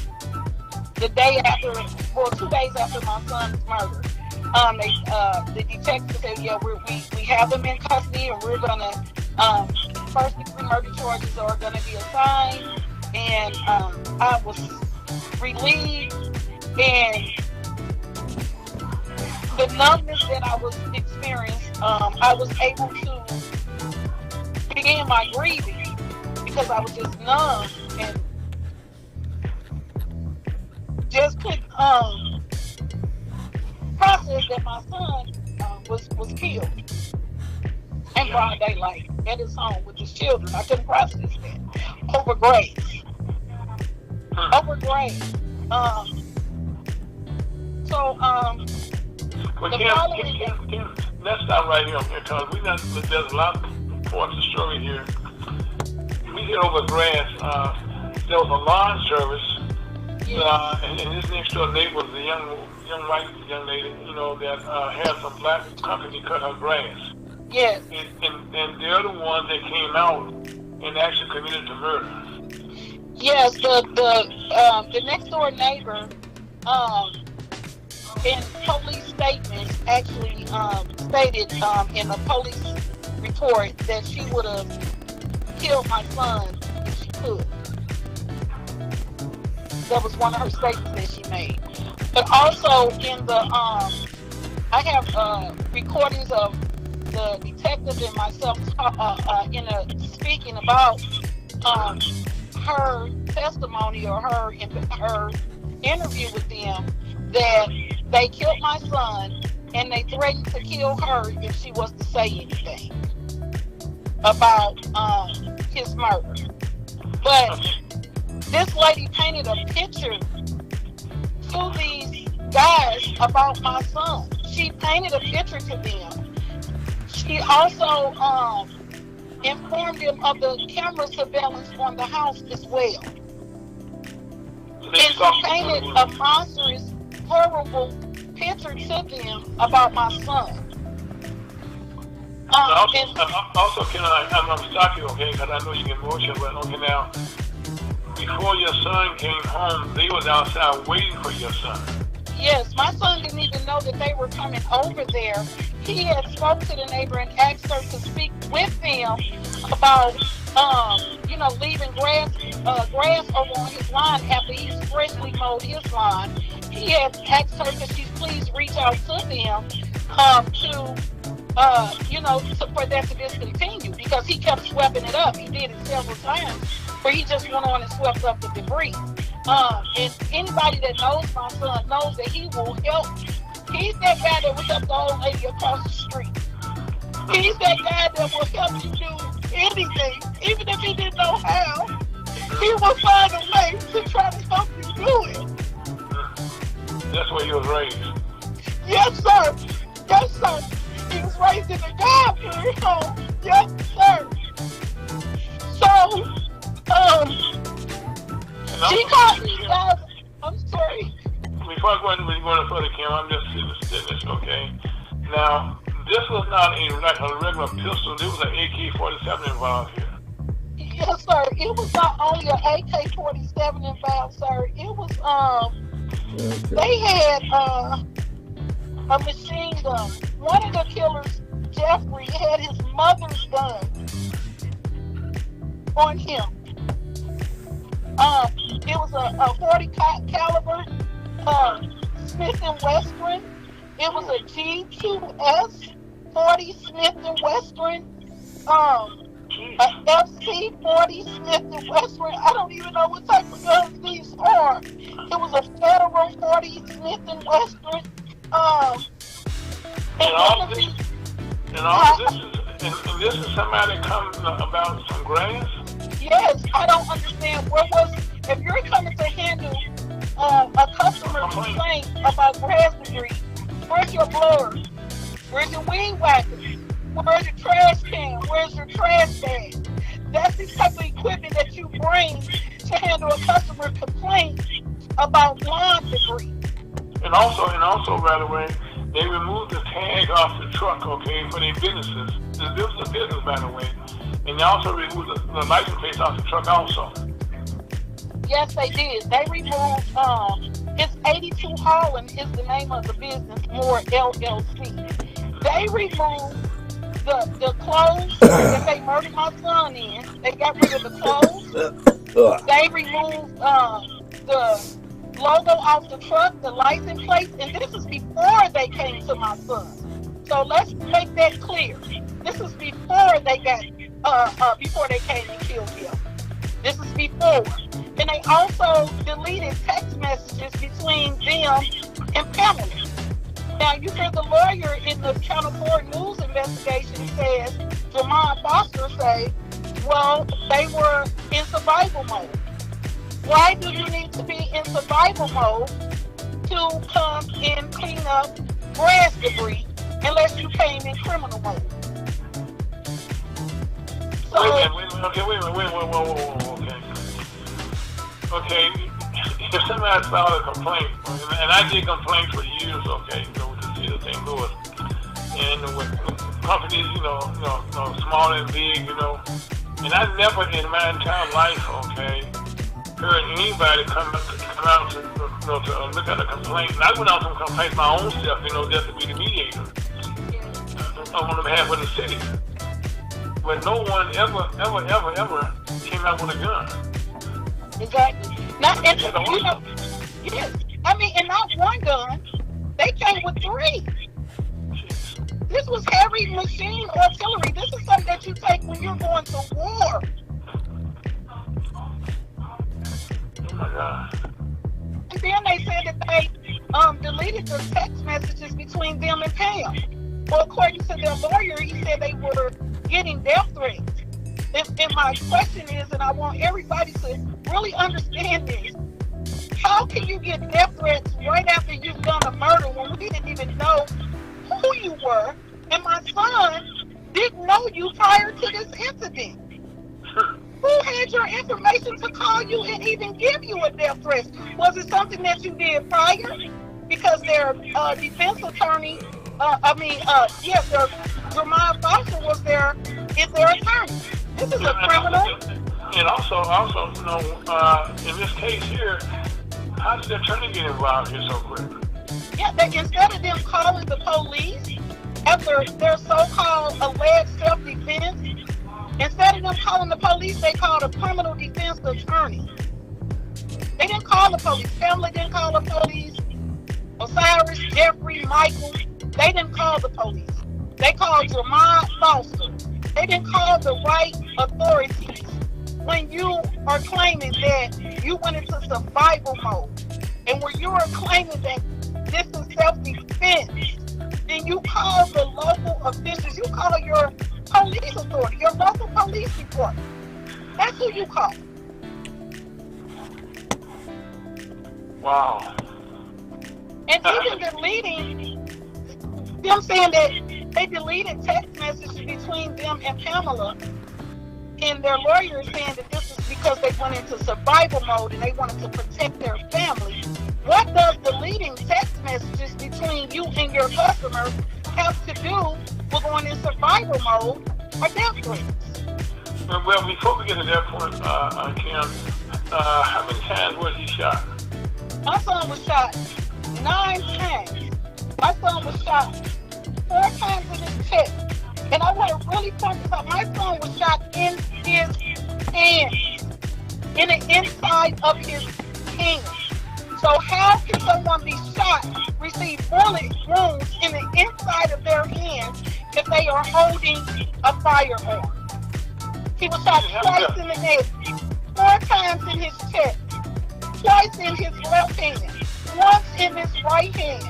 the day after, 2 days after my son's murder. The detective said, yeah, we have them in custody, and we're going to, first-degree murder charges are going to be assigned. And I was relieved, and the numbness that I was experiencing, I was able to begin my grieving because I was just numb and just couldn't process that my son was killed in broad daylight at his home with his children. I couldn't process that over grades. Let's stop right here because there's a lot of parts of the story here. We hit over grass. There was a lawn service, and his next door neighbor was a young young lady, that had some black company cut her grass. Yes. And they're the ones that came out and actually committed the murder. Yes, the next door neighbor, in police statements, actually stated in a police report that she would have killed my son if she could. That was one of her statements that she made. But also in the I have recordings of the detective and myself speaking about her testimony or her interview with them, that they killed my son and they threatened to kill her if she was to say anything about his murder. But this lady painted a picture to these guys about my son. She painted a picture to them. She also informed them of the camera surveillance on the house as well. And she painted a monstrous, horrible picture to them about my son. Also, can I'm going to stop you, okay, because I know you get emotional, but okay, now, before your son came home, they was outside waiting for your son. Yes, my son didn't even know that they were coming over there. He had spoke to the neighbor and asked her to speak with them about, leaving grass over on his lawn after he's freshly mowed his lawn. He had asked her to please reach out to them for that to discontinue, because he kept sweeping it up. He did it several times where he just went on and swept up the debris. And anybody that knows my son knows that he will help. He's that guy that will help the old lady across the street. He's that guy that will help you do anything, even if he didn't know how. He will find a way to try to help you do it. That's where you was raised. Yes, sir. Yes, sir. He was raised in a God-fearing home. Yes, sir. So, she called me guys. I'm sorry. Before I go into further, Kim, I'm just sitting this, okay? Now, this was not a regular pistol. There was an AK-47 involved here. Yes, sir. It was not only an AK-47 involved, sir. It was they had a machine gun. One of the killers, Jeffrey, had his mother's gun on him. It was a 40 caliber Smith & Wesson. It was a G2S 40 Smith & Wesson. A FC-40 Smith & Wesson. I don't even know what type of guns these are. It was a Federal 40 Smith & Wesson. This is somebody coming about some grass? Yes, I don't understand. If you're coming to handle a customer complaint about grass debris, where's your blower? Where's your weed whacker? Where's your trash can? Where's your trash bag? That's the type of equipment that you bring to handle a customer complaint about lawn debris. And also, by the way, they removed the tag off the truck, okay, for their businesses. This was a business, by the way. And they also removed the license plate off the truck also. Yes, they did. They removed, it's 82 Holland is the name of the business, Moore LLC. They removed the clothes that they murdered my son in. They got rid of the clothes. They removed the logo off the truck, the license plates, and this is before they came to my son. So let's make that clear. This is before they got, before they came and killed him. This is before. And they also deleted text messages between them and Pamela. Now, you heard the lawyer in the Channel 4 News investigation says, Jamon Foster say, well, they were in survival mode. Why do you need to be in survival mode to come and clean up grass debris unless you came in criminal mode? So, wait a minute, okay. Okay, if somebody filed a complaint, and I did complaints for years, okay, with the city of St. Louis, and with companies, small and big, and I never in my entire life, okay, heard anybody come out to look at a complaint. And I went out some complaints my own self, just to be the mediator on behalf of the city. But no one ever came out with a gun. Exactly. Yes. I mean, and not one gun. They came with 3. This was heavy machine artillery. This is something that you take when you're going to war. Oh my God. And then they said that they deleted the text messages between them and Pam. Well, according to their lawyer, he said they were getting death threats. And my question is, and I want everybody to really understand this, how can you get death threats right after you've done a murder when we didn't even know who you were, and my son didn't know you prior to this incident? Who had your information to call you and even give you a death threat? Was it something that you did prior? Because their defense attorney, their Jeremiah Foster is their attorney. This is a criminal. And also, in this case here, how did the attorney get involved here so quick? Yeah, instead of them calling the police after their so-called alleged self-defense, instead of them calling the police, they called a criminal defense attorney. They didn't call the police. Family didn't call the police. Osiris, Jeffrey, Michael, they didn't call the police. They called Jeremiah Foster. They didn't call the right authorities. When you are claiming that you went into survival mode, and when you are claiming that this is self-defense, then you call the local officials, you call your police authority, your local police department. That's who you call. Wow. And even deleting, them saying that they deleted text messages between them and Pamela, and their lawyer is saying that this is because they went into survival mode and they wanted to protect their family. What does deleting text messages between you and your customer have to do with going in survival mode or death threats? Well, before we get to that point, Kim, how many times was he shot? My son was shot 9 times. My son was shot 4 times in his chest. And I want to really point this out. My son was shot in his hands, in the inside of his hands. So how can someone be shot, receive bullet wounds in the inside of their hands if they are holding a firearm? He was shot twice in the neck, 4 times in his chest, twice in his left hand, once in his right hand,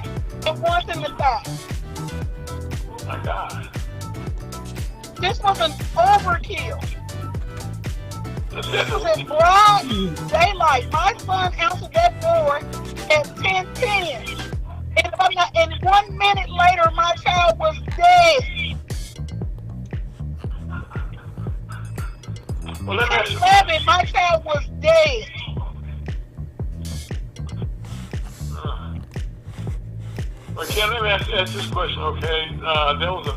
and once in the thigh. Oh my God. This was an overkill. This was in broad daylight. My son answered that door at 10:10. And 1 minute later, my child was dead. Well, let me ask you. 11, my child was dead. Okay, let me ask this question. Okay, there was a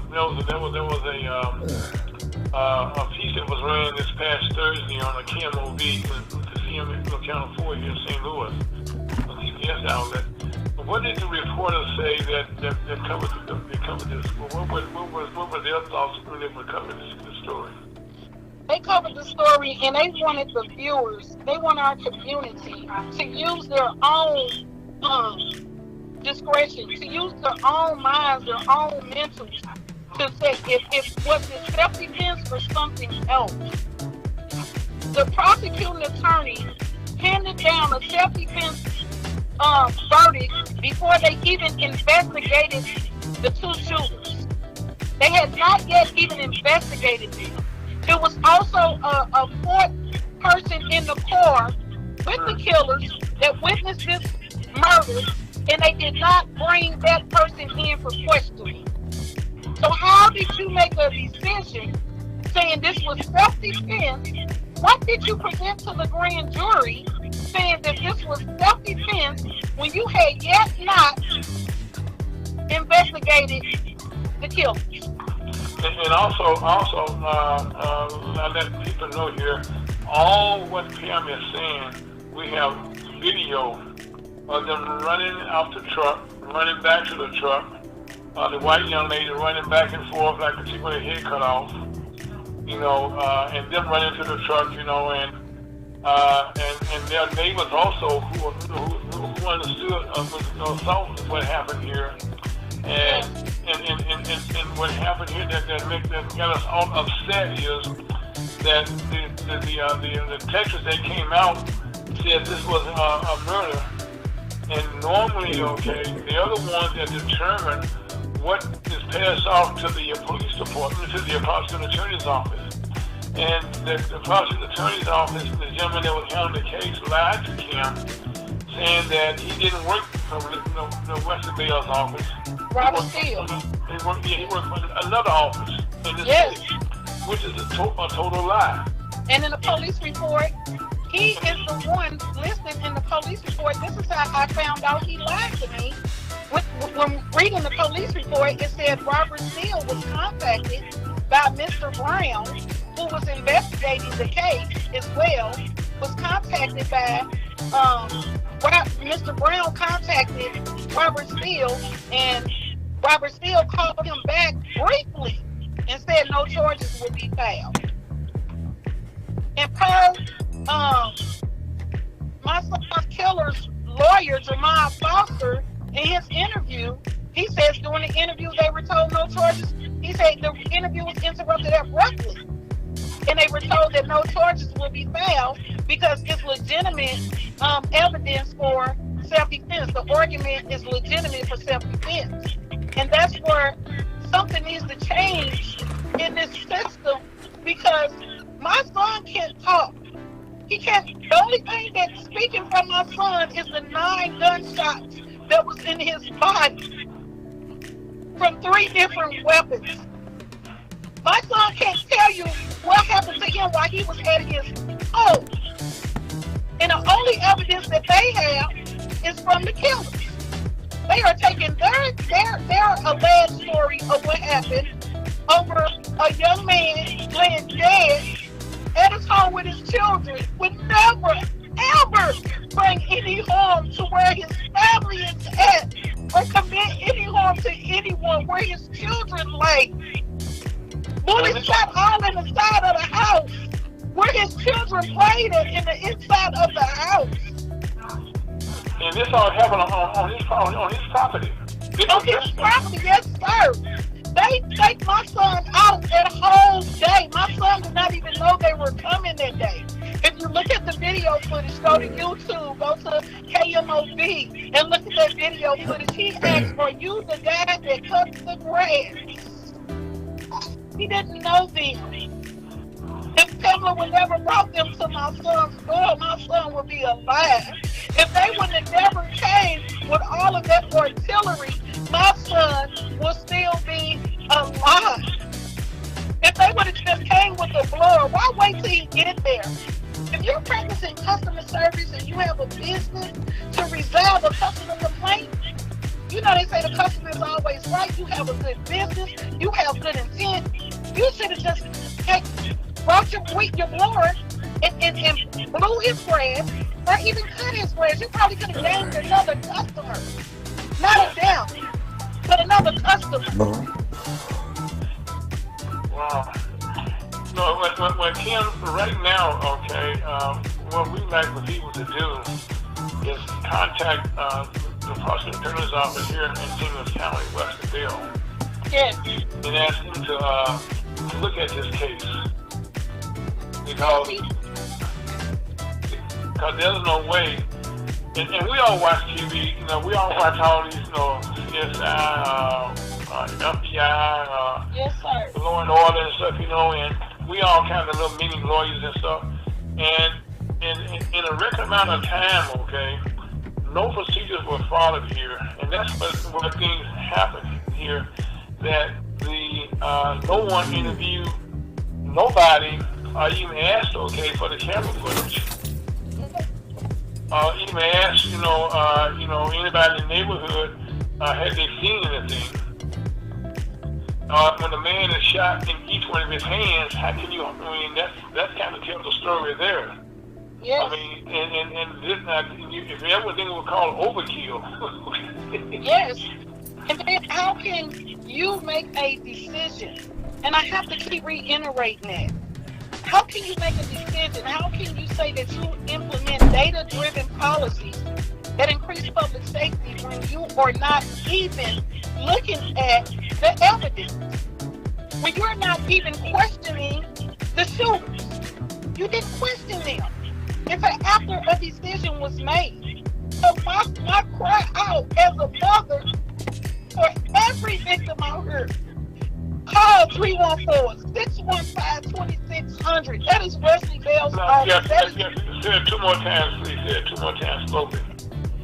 piece that was ran this past Thursday on a KMOV to CM Channel 4 here in St. Louis, a CBS outlet. But what did the reporters say that covered this? What were their thoughts when they were covering this story? They covered the story, and they wanted the viewers, they want our community to use their own discretion, to use their own minds, their own mentals, to say if was it self-defense or something else. The prosecuting attorney handed down a self-defense verdict before they even investigated the 2 shooters. They had not yet even investigated them. There was also a 4th person in the car with the killers that witnessed this murder, and they did not bring that person in for questioning. So how did you make a decision saying this was self-defense? What did you present to the grand jury saying that this was self-defense when you had yet not investigated the killing. And also, I let people know here, all what Pam is saying, we have video of them running out the truck, running back to the truck, the white young lady running back and forth like she with her head cut off, and them running to the truck, and their neighbors also who understood saw what happened here, and what happened here that got us all upset is that the Texas that came out said this was a murder, and normally, the other ones that determine what is passed off to the police department, to the prosecuting attorney's office. And the prosecuting attorney's office, the gentleman that was handling the case, lied to Kim, saying that he didn't work for the Western Bell's office. Robert Steele. He worked for another office in this case, which is a total lie. And in the police report, he is the one listed in the police report. This is how I found out he lied to me. When reading the police report, it said Robert Steele was contacted by Mr. Brown, who was investigating the case as well, was contacted by, Mr. Brown contacted Robert Steele, and Robert Steele called him back briefly and said no charges would be filed. And per my son's killer's lawyer, Jamal Foster, in his interview, he says during the interview they were told no charges. He said the interview was interrupted abruptly, and they were told that no charges will be filed because it's legitimate evidence for self-defense. The argument is legitimate for self-defense, and that's where something needs to change in this system, because my son can't talk. He can't. The only thing that's speaking from my son is the 9 gunshots that was in his body from 3 different weapons. My son can't tell you what happened to him while he was at his home. And the only evidence that they have is from the killers. They are taking their alleged story of what happened over a young man laying dead at his home with his children, would never, ever bring any harm to where his family is at, or commit any harm to anyone where his children lay. Bullets shot all in the side of the house, where his children played at in the inside of the house. And this all happened on his property. On his property, yes, sir. They take my son out that whole day. My son did not even know they were coming that day. If you look at the video footage, go to YouTube, go to KMOV, and look at that video footage. He asked, "Are you the guy that cut the grass?" He didn't know them. If Pamela would never brought them to my son's door, my son would be alive. If they would have never came with all of that artillery, my son would still be alive. If they would have just came with a blower, why wait till he get there? If you're practicing customer service and you have a business to resolve a customer complaint, you know they say the customer is always right. You have a good business. You have good intent. You should have just brought your blower and blew his grass, or even cut his grass. You probably could have gained another customer. Not a doubt, but another customer. Wow. No, when Kim, right now, what we like for people to do is contact the prosecuting attorney's office here in Singles County, Westerville. Yes. And ask them to look at this case. Because there's no way, and we all watch TV, we all watch all these, CSI, FBI, yes, sir. Law and Order and stuff, and we all kind of little mini lawyers and stuff. And in a record amount of time, no procedures were followed here. And that's where things happen here, that no one interviewed nobody or even asked, for the camera footage. even ask, anybody in the neighborhood, had they seen anything? When a man is shot in each one of his hands, how can you? I mean, that's kind of tells the story there. Yes. I mean, and this, if everything was called overkill. Yes. And then how can you make a decision? And I have to keep reiterating that. How can you make a decision? How can you say that you implement data-driven policies that increase public safety when you are not even looking at the evidence? When you're not even questioning the shooters. You didn't question them. In fact, after a decision was made. So my cry out as a mother for every victim out here, call 314-615-2600. That is Wesley Bell's office. Yes. Say it 2 more times, please. Say it 2 more times, slowly.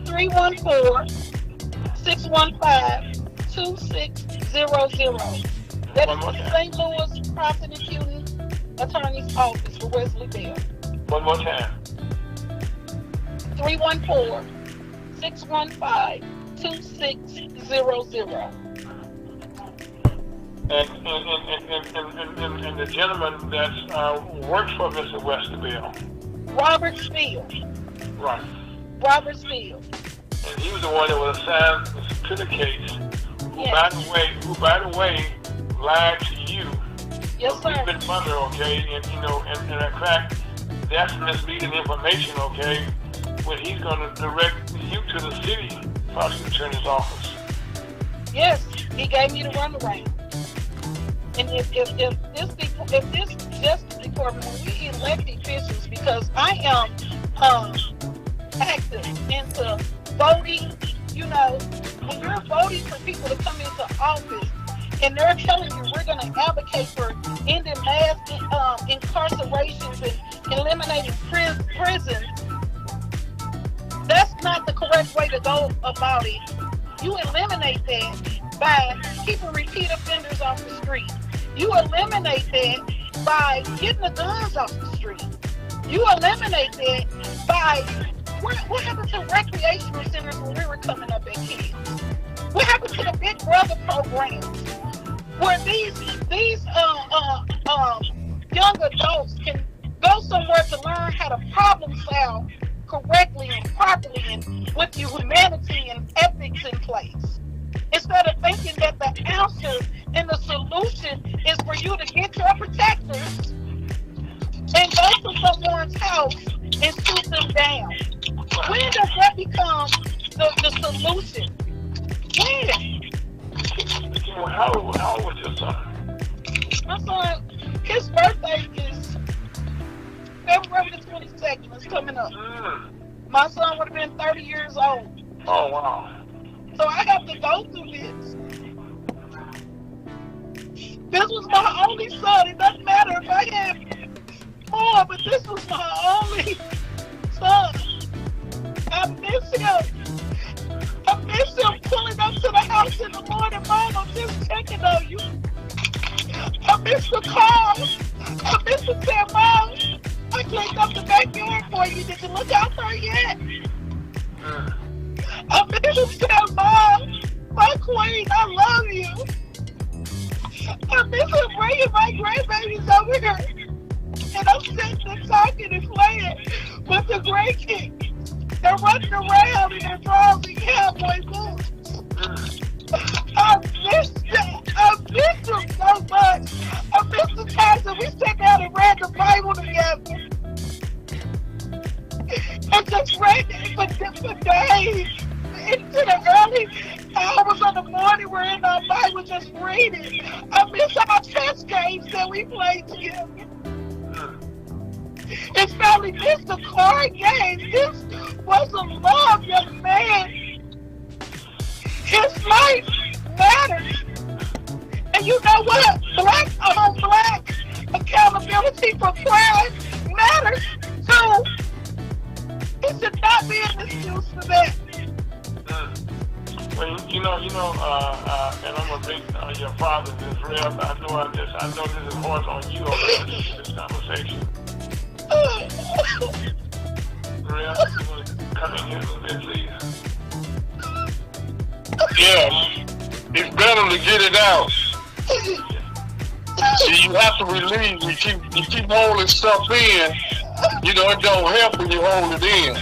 314-615-2600. That is the St. Louis Prosecuting Attorney's Office for Wesley Bell. One more time. 314-615-2600. And the gentleman that works for Mr. Wesley Bell. Robert Steele. Right. Robert Steele. And he was the one that was assigned to the case. Who, Yes. by the way, lied to you. Yes, sir. You've been mother, okay, and in fact, that's misleading information, okay, when he's going to direct you to the city prosecuting attorney's office. Yes, he gave me the runaround. And if this Justice Department, when we elect officials, because I am active into voting, when you're voting for people to come into office, and they're telling you we're going to advocate for ending mass incarcerations and eliminating prisons, that's not the correct way to go about it. You eliminate that by keeping repeat offenders off the street. You eliminate that by getting the guns off the street. You eliminate that by what happened to recreational centers when we were coming up as kids? What happened to the Big Brother programs where these young adults can go somewhere to learn how to problem solve correctly and properly and with humanity and ethics in place? Instead of thinking that the answer and the solution is for you to get your protectors and go to someone's house and shoot them down. When does that become the solution? When? How old was your son? My son, his birthday is February the 22nd. It's coming up. My son would have been 30 years old. Oh, wow. So I have to go through this. This was my only son. It doesn't matter if I had more, but this was my only son. I miss him. I miss him pulling up to the house in the morning. Mom, I'm just checking on you. I miss the calls. I miss the saying, Mom, I cleaned up the backyard for you. Did you look out for her yet? I miss him saying, Mom, my queen, I love you. I miss him bringing my grandbabies over here. And I'm sitting and talking and playing with the grandkids. They're running around in their drawers and cowboy boots. I miss them. I miss them so much. I miss the times that we sat down and read the Bible together. And just read it for days. Into the early hours of the morning, we're in our Bible just reading. I miss our chess games that we played together. His family missed the card game. This was a love young man. His life matters. And you know what? Black on black accountability for crime matters too. It should not be an excuse for that. Well, and I'm gonna bring your father this real. I know this is hard on you over this conversation. Real, tell them to get it out. See, you have to release. You keep holding stuff in. You know, it don't help when you hold it in.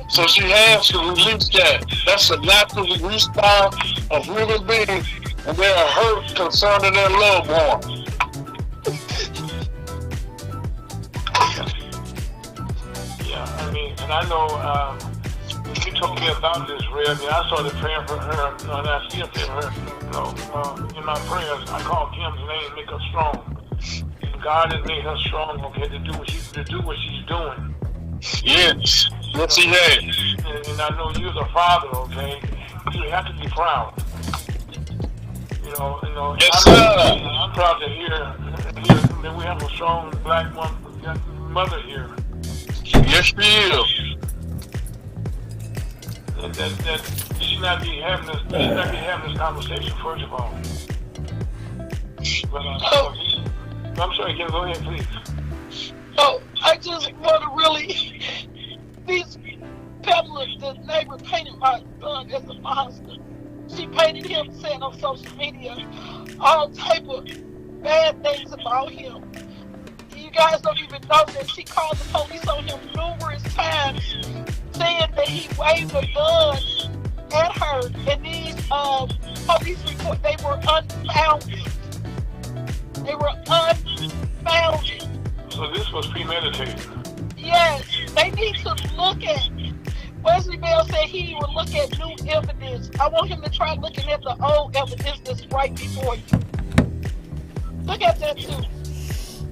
So she has to release that. That's a natural response of human beings, and they are hurt concerning their loved one. Yeah, I mean, and I know when she told me about this, Red, and I started praying for her, and I still pray for her. In my prayers, I call Kim's name, make her strong. And God has made her strong, okay, to do what she's doing. Yes, yes, he has. And I know you're the father, okay. You have to be proud. You know. Yes, sir. I'm proud to hear that we have a strong black mother here. Yes, she is. That she not be having this conversation, first of all. But I'm sorry, Kim, go ahead, please. Oh, I just want to really, these Pamela, the neighbor, painted my son as a monster. She painted him, saying on social media all type of bad things about him. You guys don't even know that she called the police on him numerous times, saying that he waved a gun at her, and these police report, they were unfounded. They were unfounded. So this was premeditated. Yes, they need to look at. Wesley Bell said he would look at new evidence. I want him to try looking at the old evidence that's right before you. Look at that too.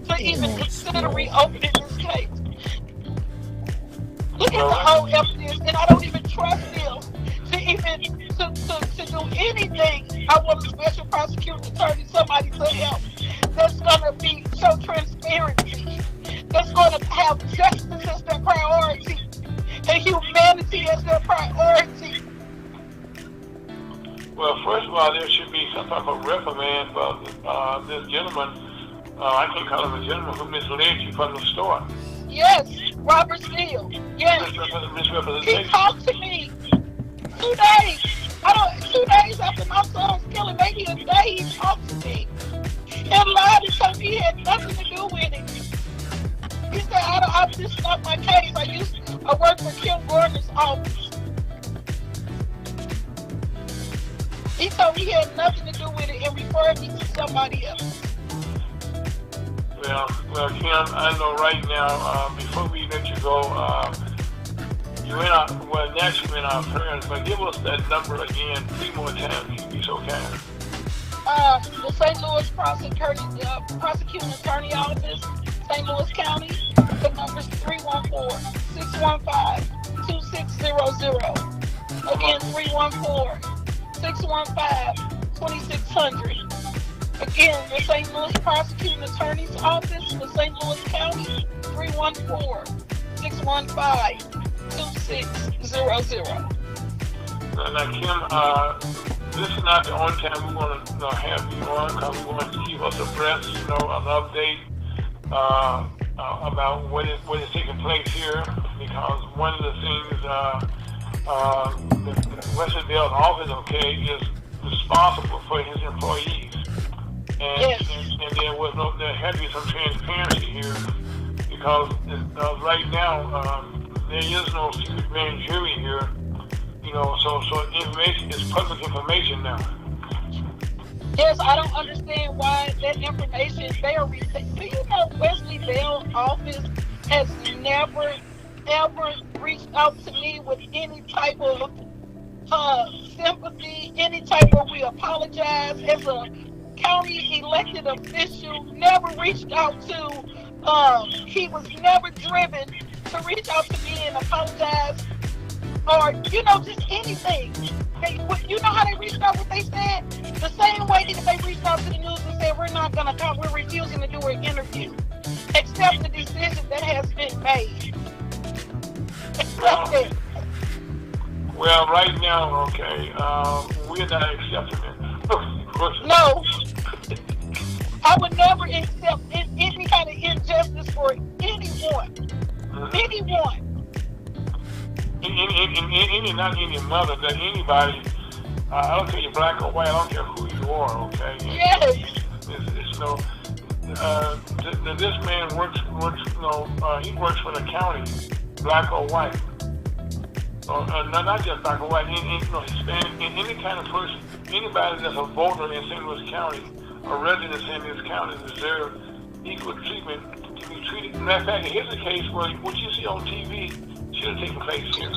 To even consider reopening this case. Look at the old evidence, and I don't even trust them to even to do anything. I want a special prosecuting attorney, somebody to help. That's gonna show transparency. That's gonna have justice as their priority and humanity as their priority. Well, first of all, there should be some type of reprimand for this gentleman. I can call him a gentleman who misled you from the start. Yes, Robert Steele. Yes. He talked to me 2 days. 2 days after my son's killing, maybe a day, he talked to me and lied and told me he had nothing to do with it. He said, this is not my case. I work for Kim Gordon's office. He told me he had nothing to do with it and referred me to somebody else. Well, Kim, I know right now, before we let you go, next you're in our prayers, but give us that number again 3 more times, if you be so kind. The St. Louis Prosecuting Attorney Office, St. Louis County. The number's 314-615-2600. Again, 314-615-2600. Again, the St. Louis Prosecuting Attorney's Office, the St. Louis County, 314-615-2600. Now, Kim, this is not the only time we want to have you on, because we want to keep us abreast, an update about what is taking place here, because one of the things the Wesley Bell's office, is responsible for his employees. And there had to be some transparency here, because right now there is no secret grand jury here, so information is public information now. Yes, I don't understand why that information they are receiving. Do you know Wesley Bell's office has never ever reached out to me with any type of sympathy, any type of we apologize as a county elected official, never reached out to, he was never driven to reach out to me and apologize, or, just anything. You know how they reached out, what they said? The same way that they reached out to the news and said, we're not going to come, we're refusing to do an interview. Accept the decision that has been made. Accept it. Well, right now, we're not accepting it. No. I would never accept any kind of injustice for anyone. Anyone. Not any mother, but anybody I don't care you're black or white. I don't care who you are. Okay. Yes. It's no. This man works. He works for the county, black or white. Not just black or white. Hispanic, any kind of person, anybody that's a voter in St. Louis County, a resident in St. Louis County, deserve equal treatment to be treated. Matter of fact, here's a case where what you see on TV should have taken place here.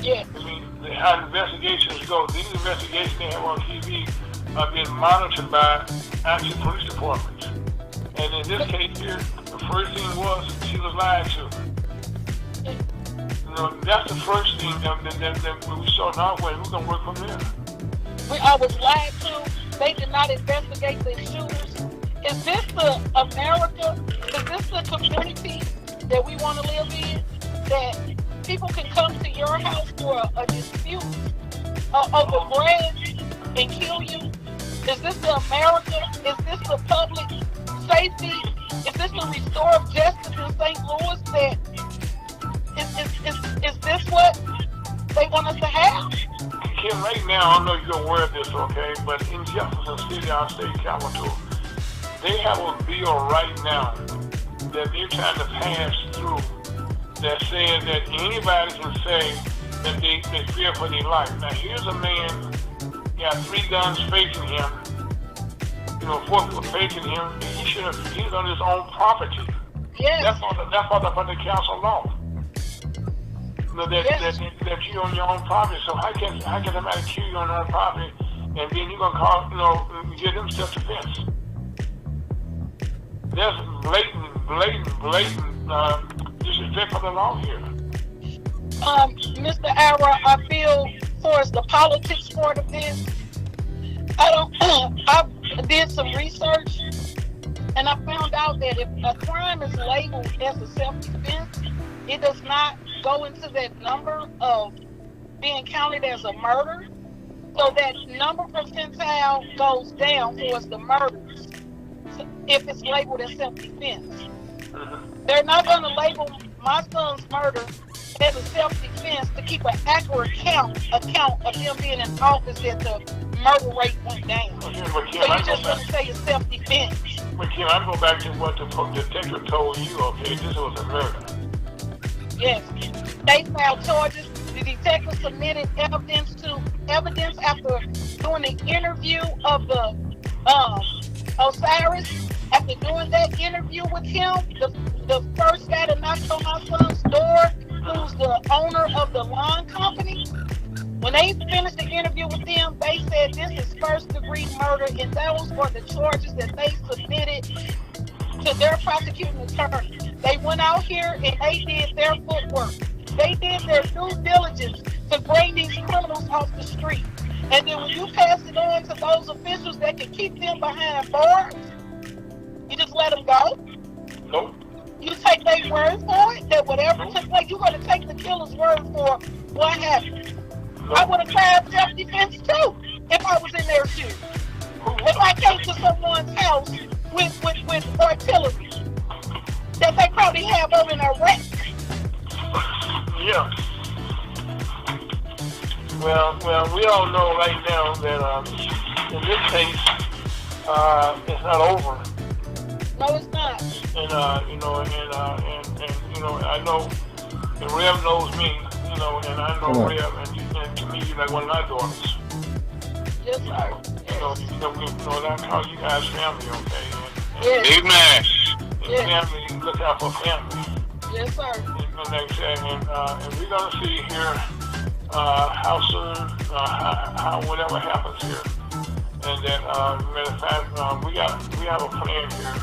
Yeah. I mean, how investigations go. These investigations they have on TV are being monitored by actual police departments. And in this case here, the first thing was she was lied to. That's the first thing that we saw now. We're going to work from there. I was lied to. They did not investigate the shooters. Is this the America? Is this the community that we want to live in? That people can come to your house for a dispute over bread and kill you? Is this the America? Is this the public safety? Is this the restorative justice in St. Louis? That is this what they want us to have? Kim, right now, I don't know if you're aware of this, okay, but in Jefferson City, our state capital, they have a bill right now that they're trying to pass through that says that anybody can say that they fear for their life. Now, here's a man, got 3 guns facing him, 4 people facing him. He's on his own property. Yes. That's part of the council law. That you on your own property. So how can somebody kill you on your own property and then you're gonna call, give them self-defense? There's blatant disrespect for the law here. Mr. Ara, I feel towards the politics part of this. I did some research and I found out that if a crime is labeled as a self-defense, it does not go into that number of being counted as a murder. So that number percentile goes down towards the murders if it's labeled as self-defense. They're not going to label my son's murder as a self-defense to keep an accurate account of him being in office that the murder rate went down. So you just going to say it's self-defense. But Kim, I go back to what the detective told you, okay? This was a murder. Yes. They filed charges. The detective submitted evidence after doing the interview of the Osiris. After doing that interview with him, the first guy that knocked on my son's door, who's the owner of the lawn company, when they finished the interview with them, they said this is first-degree murder, and those were the charges that they submitted to their prosecuting attorney. They went out here and they did their footwork. They did their due diligence to bring these criminals off the street. And then when you pass it on to those officials that can keep them behind bars, you just let them go? Nope. You take their word for it, that whatever took place, you're going to take the killer's word for what happened. Nope. I would have tried self-defense too if I was in their shoes. If I came to someone's house with artillery that they probably have over in Iraq. Yeah. Well, we all know right now that in this case, it's not over. No, it's not. And I know the Rev knows me, and I know Rev, and to me, you're like one of my daughters. Yes, sir. I call you guys family, okay? Yes. Amen. And family, look out for family. Yes, sir. And we're going to see here how soon, how whatever happens here. And then, matter of fact, we have a plan here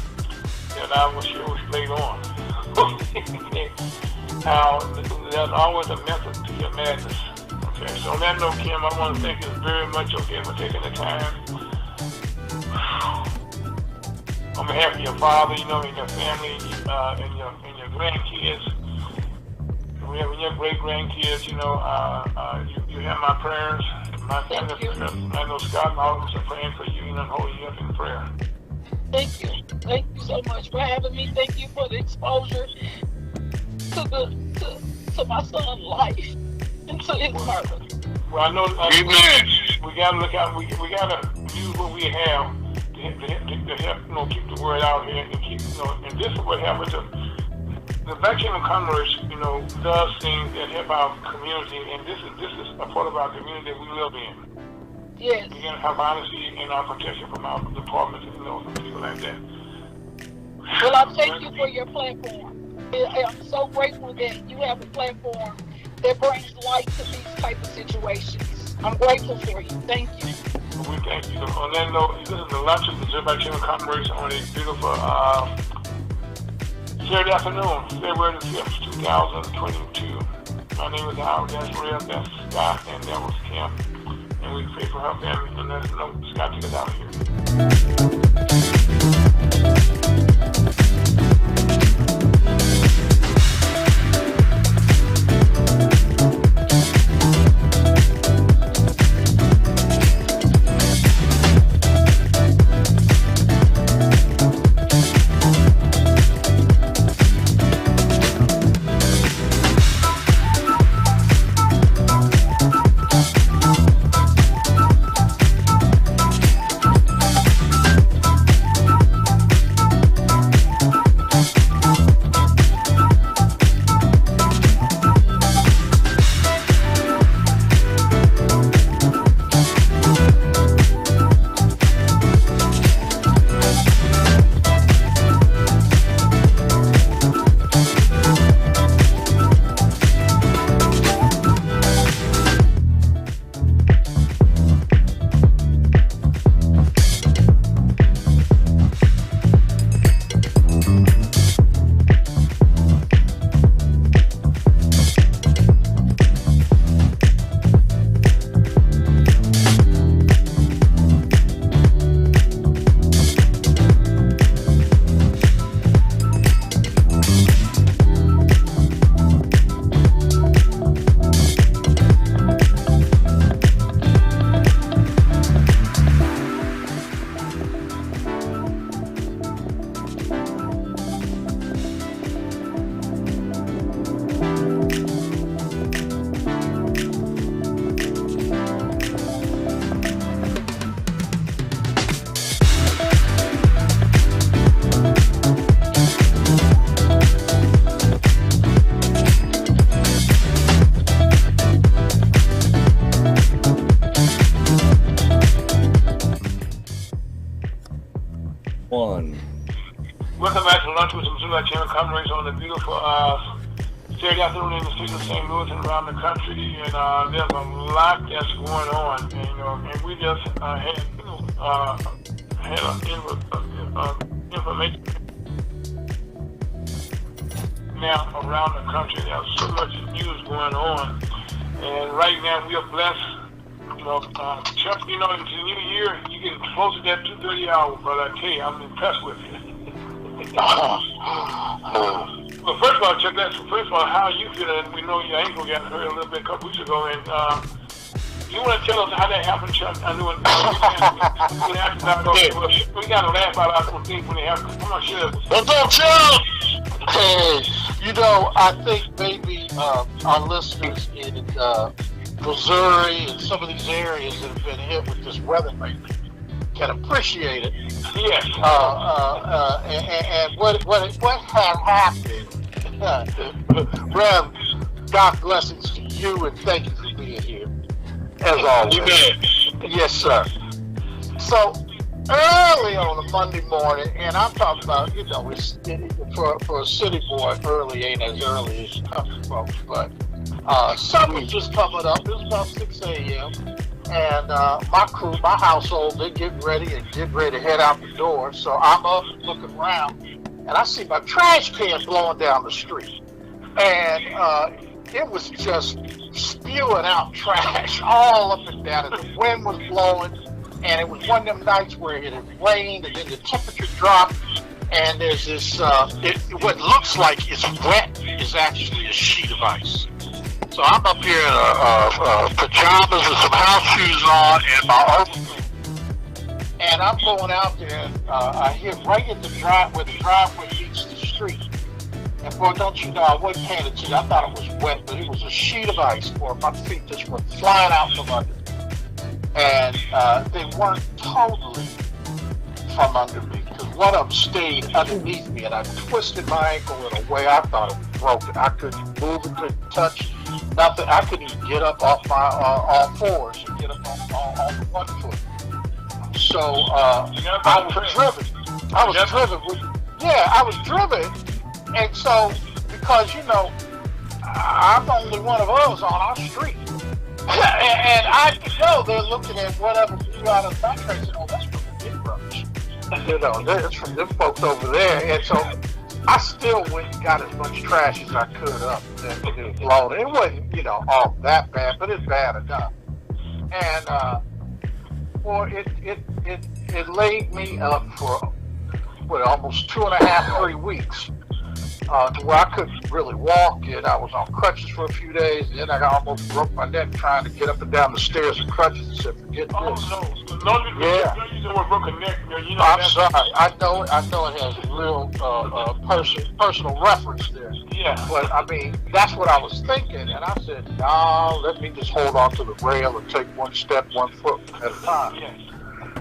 that I will share with you later on. How there's always a method to your madness. Okay, so on that note, Kim, I want to thank you very much, okay, for taking the time. On behalf of your father, and your family, and your grandkids, and your great-grandkids, you have my prayers. My family, I know Scott and all of us are praying for you and holding you up in prayer. Thank you. Thank you so much for having me. Thank you for the exposure to my son's life and to his murder. Well, I know Amen. we got to look out. We got to use what we have to help, keep the word out here and keep, and this is what happens. The Black Chamber of Commerce, does things that help our community, and this is a part of our community that we live in. Yes. We got to have honesty in our protection from our departments, and people like that. Well, I thank you for your platform. I'm so grateful that you have a platform that brings light to these type of situations. I'm grateful for you. Thank you. We thank you. On that note, this is the lunch of the Black Chamber of Commerce on a beautiful Saturday afternoon, February the 5th, 2022. My name is Howard. That's Real. That's Scott, and that was Kim. And we pray for her family. And that's Scott to get out of Welcome back to lunch with some Black Chamber of Commerce on the beautiful Saturday afternoon in the city of St. Louis and around the country. And there's a lot that's going on. And we just had information now around the country. There's so much news going on. And right now we are blessed. Chuck, in the new year, you get close to that 2:30 hour, but I tell you, I'm impressed with you. Well, first of all, Chuck, how are you feeling? We know your ankle got hurt a little bit a couple weeks ago, and you want to tell us how that happened, Chuck? I know we got to laugh out some things when they happen. I'm not sure. What's up, Chuck? Hey, I think maybe our listeners in Missouri and some of these areas that have been hit with this weather lately can appreciate it. Yes. And what had happened, Rev, God blessings to you and thank you for being here, as always. You bet. Yes, sir. So, early on a Monday morning, and I'm talking about, it's, for a city boy, early ain't as early as country folks, but sun was just coming up. It was about 6 a.m. And my crew, my household, they're getting ready to head out the door. So I'm up looking around, and I see my trash can blowing down the street. And it was just spewing out trash all up and down. And the wind was blowing, and it was one of them nights where it had rained, and then the temperature dropped. And there's this, what looks like it's wet is actually a sheet of ice. So I'm up here in pajamas with some house shoes on and my overcoat. And I'm going out there, and I hit right at where the driveway meets the street. And boy, don't you know, I wasn't paying attention. I thought it was wet, but it was a sheet of ice. Boy, my feet just went flying out from under me. And they weren't totally from under me, because one of them stayed underneath me, and I twisted my ankle in a way I thought it was broken. I couldn't move it, couldn't touch nothing. I couldn't even get up off my all fours and get up on one foot. So I was driven. I was driven. And so, because, you know, I'm the only one of us on our street. And I know they're looking at whatever you got on the back and saying, oh, that's from the big brothers. You know, that's from them folks over there. And so I still went and got as much trash as I could up and it was blown. It wasn't, you know, all that bad, but it's bad enough. And boy, it laid me up for almost 2.5, 3 weeks. To where I couldn't really walk, and I was on crutches for a few days, and then I almost broke my neck trying to get up and down the stairs in crutches and said, forget this. No, you know what broken neck, you know. I'm sorry. I know it has real personal reference there. Yeah. But, I mean, that's what I was thinking, and I said, no, let me just hold on to the rail and take one step, 1 foot at a time. Yes.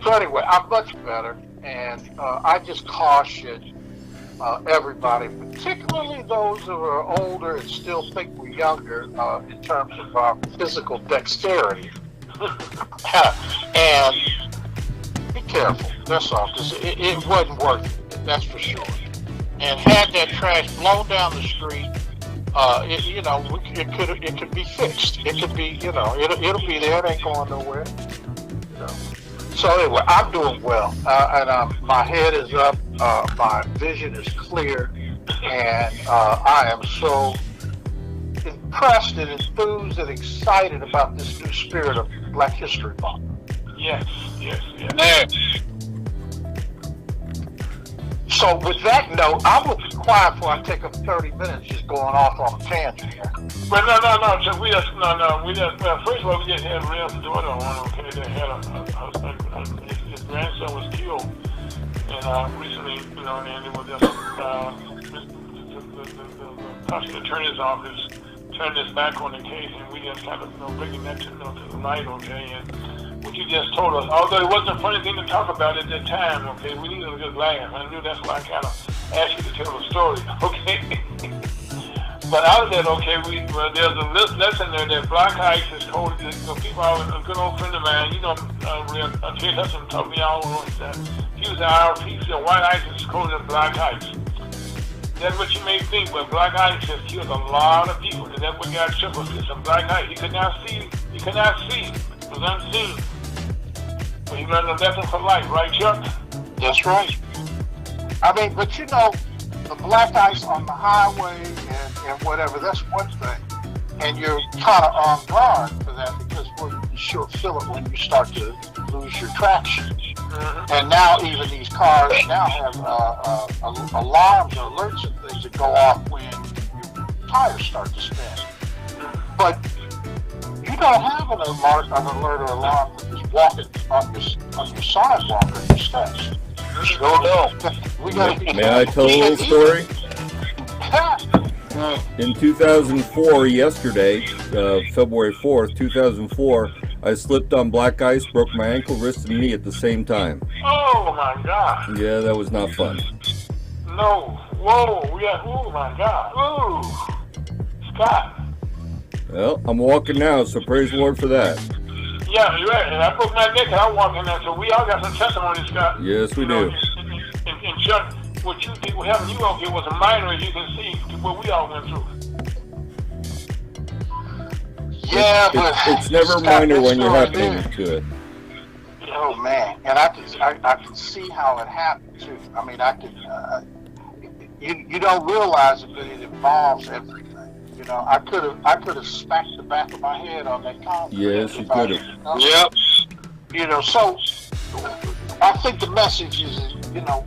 So anyway, I'm much better, and I just caution everybody, particularly those who are older and still think we're younger in terms of our physical dexterity. And be careful, that's all, because it wasn't worth it, that's for sure. And had that trash blown down the street, it could be fixed. It could be, you know, it'll be there, it ain't going nowhere. You know. So anyway, I'm doing well, and my head is up, my vision is clear, and I am so impressed and enthused and excited about this new spirit of Black History Month. Yes. So with that note, I will be quiet before I take up 30 minutes just going off on a tangent here. But no. So first of all, we just had Ralph's daughter on, okay, that had his grandson was killed. And recently, you know, and it was just the prosecuting attorney's office turned his back on the case, and we just kind of, you know, bringing that to the light, okay, and what you just told us, although it wasn't a funny thing to talk about at that time, okay, we needed to just laugh. I knew that's why I kind of asked you to tell the story, okay? But out of that, okay, there's a lesson there that Black Ice has told you know, people. A good old friend of mine, you know, Richardson told me all along that he was our piece of white ice is called as Black Ice. That's what you may think, but Black Ice has killed a lot of people. And that's what got triple some Black Ice. He could not see. It was unseen. But he learned a lesson for life, right, Chuck? That's right. I mean, but you know, the black ice on the highway and whatever, that's one thing. And you're kind of on guard for that because you sure feel it when you start to lose your traction. Mm-hmm. And now even these cars now have alarms or alerts and things that go off when your tires start to spin. But you don't have an alert or alarm for just walking on your sidewalk or your steps. No. May I tell a little story? In 2004, yesterday, February 4th, 2004, I slipped on black ice, broke my ankle, wrist, and knee at the same time. Oh my God. Yeah, that was not fun. No. Whoa. Yeah. Oh my God. Ooh. Scott. Well, I'm walking now, so praise the Lord for that. Yeah, you're right. And I broke my neck and I'm walking now, so we all got some testimony, Scott. Yes, we do. And Chuck, what you did, what happened you all did was a minor, as you can see, to what we all went through. Yeah, but it's never minor when you're happening to it. Oh man, and I can see how it happened too. I mean, I can. You don't realize it, but it involves everything. You know, I could have smacked the back of my head on that concrete. Yes, you could have. Yep. You know, so I think the message is, you know,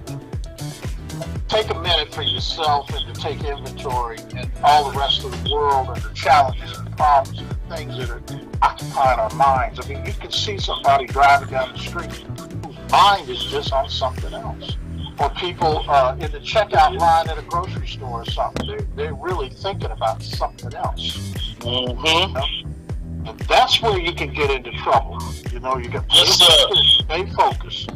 take a minute for yourself and to take inventory and all the rest of the world and the challenges and problems and the things that are occupying our minds. I mean, you can see somebody driving down the street whose mind is just on something else. or people in the checkout line at a grocery store or something. They're really thinking about something else. Mm-hmm. You know? And that's where you can get into trouble. You know, you can stay focused.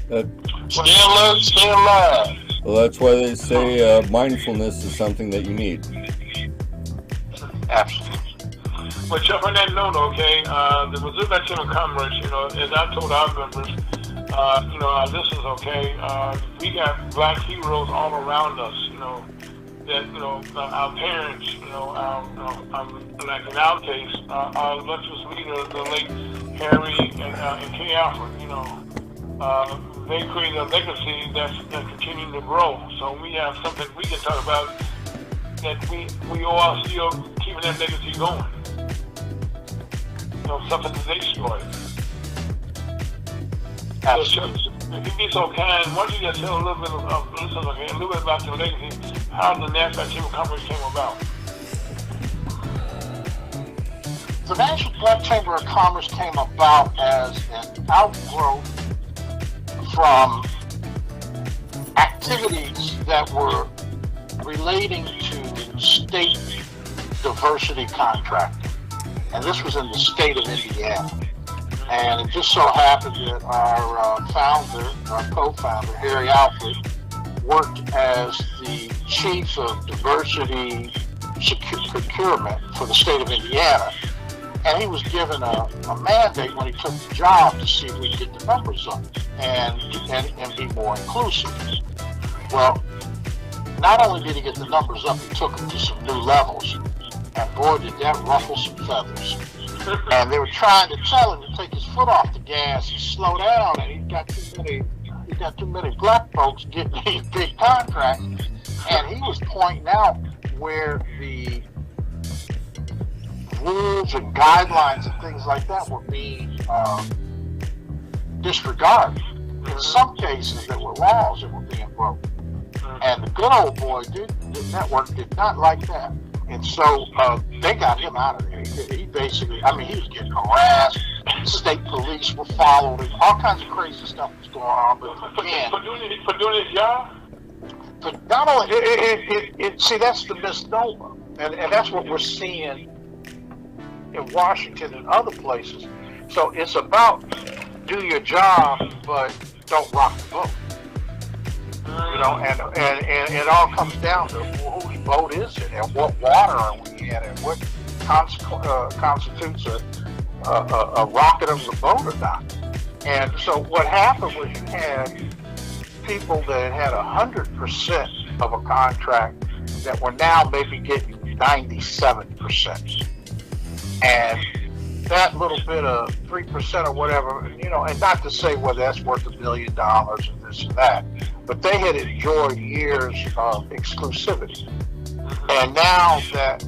Stay alert, stay alive. Well, that's why they say mindfulness is something that you need. Absolutely. But Chuck, on that note, okay, the Missouri Chamber of Commerce, you know, as I told our members, you know, our listeners, okay, we got black heroes all around us, you know, that, you know, our parents, you know, like in our case, our illustrious leader, the late Harry and Kay Alfred, you know, they created a legacy that's continuing to grow. So we have something we can talk about that we all still keeping that legacy going. You know, something that they started. Absolutely. So, if you be so kind, why don't you just tell a little bit of listeners, okay, a little bit about your legacy, how the National Chamber of Commerce came about. The National Black Chamber of Commerce came about as an outgrowth from activities that were relating to state diversity contracting. And this was in the state of Indiana. And it just so happened that our co-founder, Harry Alfred, worked as the chief of diversity procurement for the state of Indiana. And he was given a mandate when he took the job to see if we could get the numbers up and be more inclusive. Well, not only did he get the numbers up, he took them to some new levels. And boy, did that ruffle some feathers. And they were trying to tell him to take his foot off the gas and slow down, and he got too many black folks getting these big contracts. And he was pointing out where the rules and guidelines and things like that were being disregarded. In some cases, there were laws that were being broken. And the good old boy the network did not like that. And so they got him out of there. He basically, I mean, he was getting harassed. State police were followed him. All kinds of crazy stuff was going on. But again, for doing his job? But not only, see, that's the misnomer. And that's what we're seeing in Washington and other places. So it's about do your job, but don't rock the boat. You know, and it all comes down to whose boat is it, and what water are we in, and what constitutes a rocket of the boat or not. And so what happened was you had people that had 100% of a contract that were now maybe getting 97%. And that little bit of 3% or whatever, you know, and not to say whether that's worth $1 billion and this and that, but they had enjoyed years of exclusivity. And now that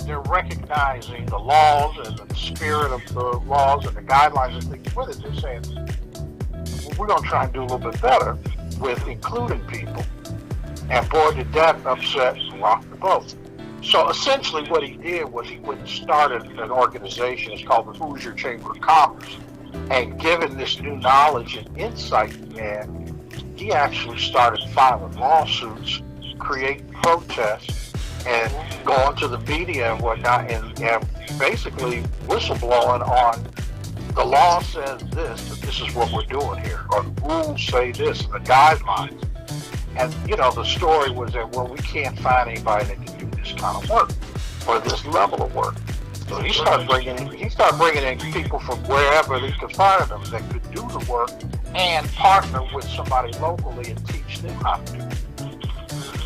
they're recognizing the laws and the spirit of the laws and the guidelines and things with it, they're saying, well, we're going to try and do a little bit better with including people. And boy, did that upset and rock the boat. So essentially what he did was he went and started an organization. It's called the Hoosier Chamber of Commerce. And given this new knowledge and insight he had, he actually started filing lawsuits, creating protests, and going to the media and whatnot, and basically whistleblowing on the law says this, that this is what we're doing here, or the rules say this, and the guidelines. And, you know, the story was that, well, we can't find anybody that can do this kind of work, or this level of work. So he started bringing in people from wherever he could find them that could do the work and partner with somebody locally and teach them how to do it.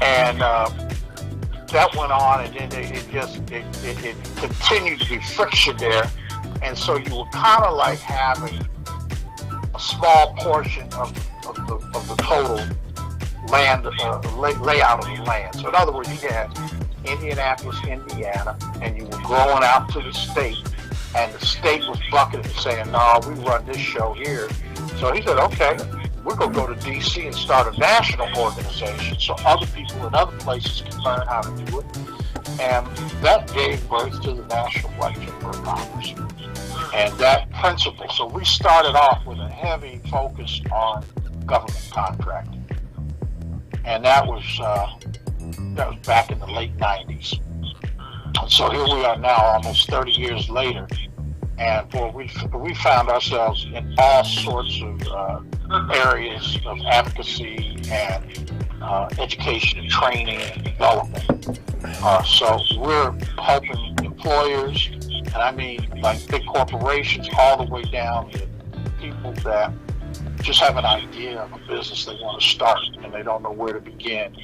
And that went on, and then it continued to be friction there. And so you were kind of like having a small portion of the total land layout of the land. So in other words, you had Indianapolis, Indiana, and you were growing out to the state, and the state was bucketing and saying, no, we run this show here. So he said, okay, we're going to go to D.C. and start a national organization so other people in other places can learn how to do it. And that gave birth to the National Black Chamber of Commerce. And that principle, so we started off with a heavy focus on government contracting. and that was back in the late '90s. So here we are now, almost 30 years later, and boy, we found ourselves in all sorts of areas of advocacy and education and training and development. So we're helping employers, and I mean like big corporations, all the way down to people that just have an idea of a business they want to start and they don't know where to begin.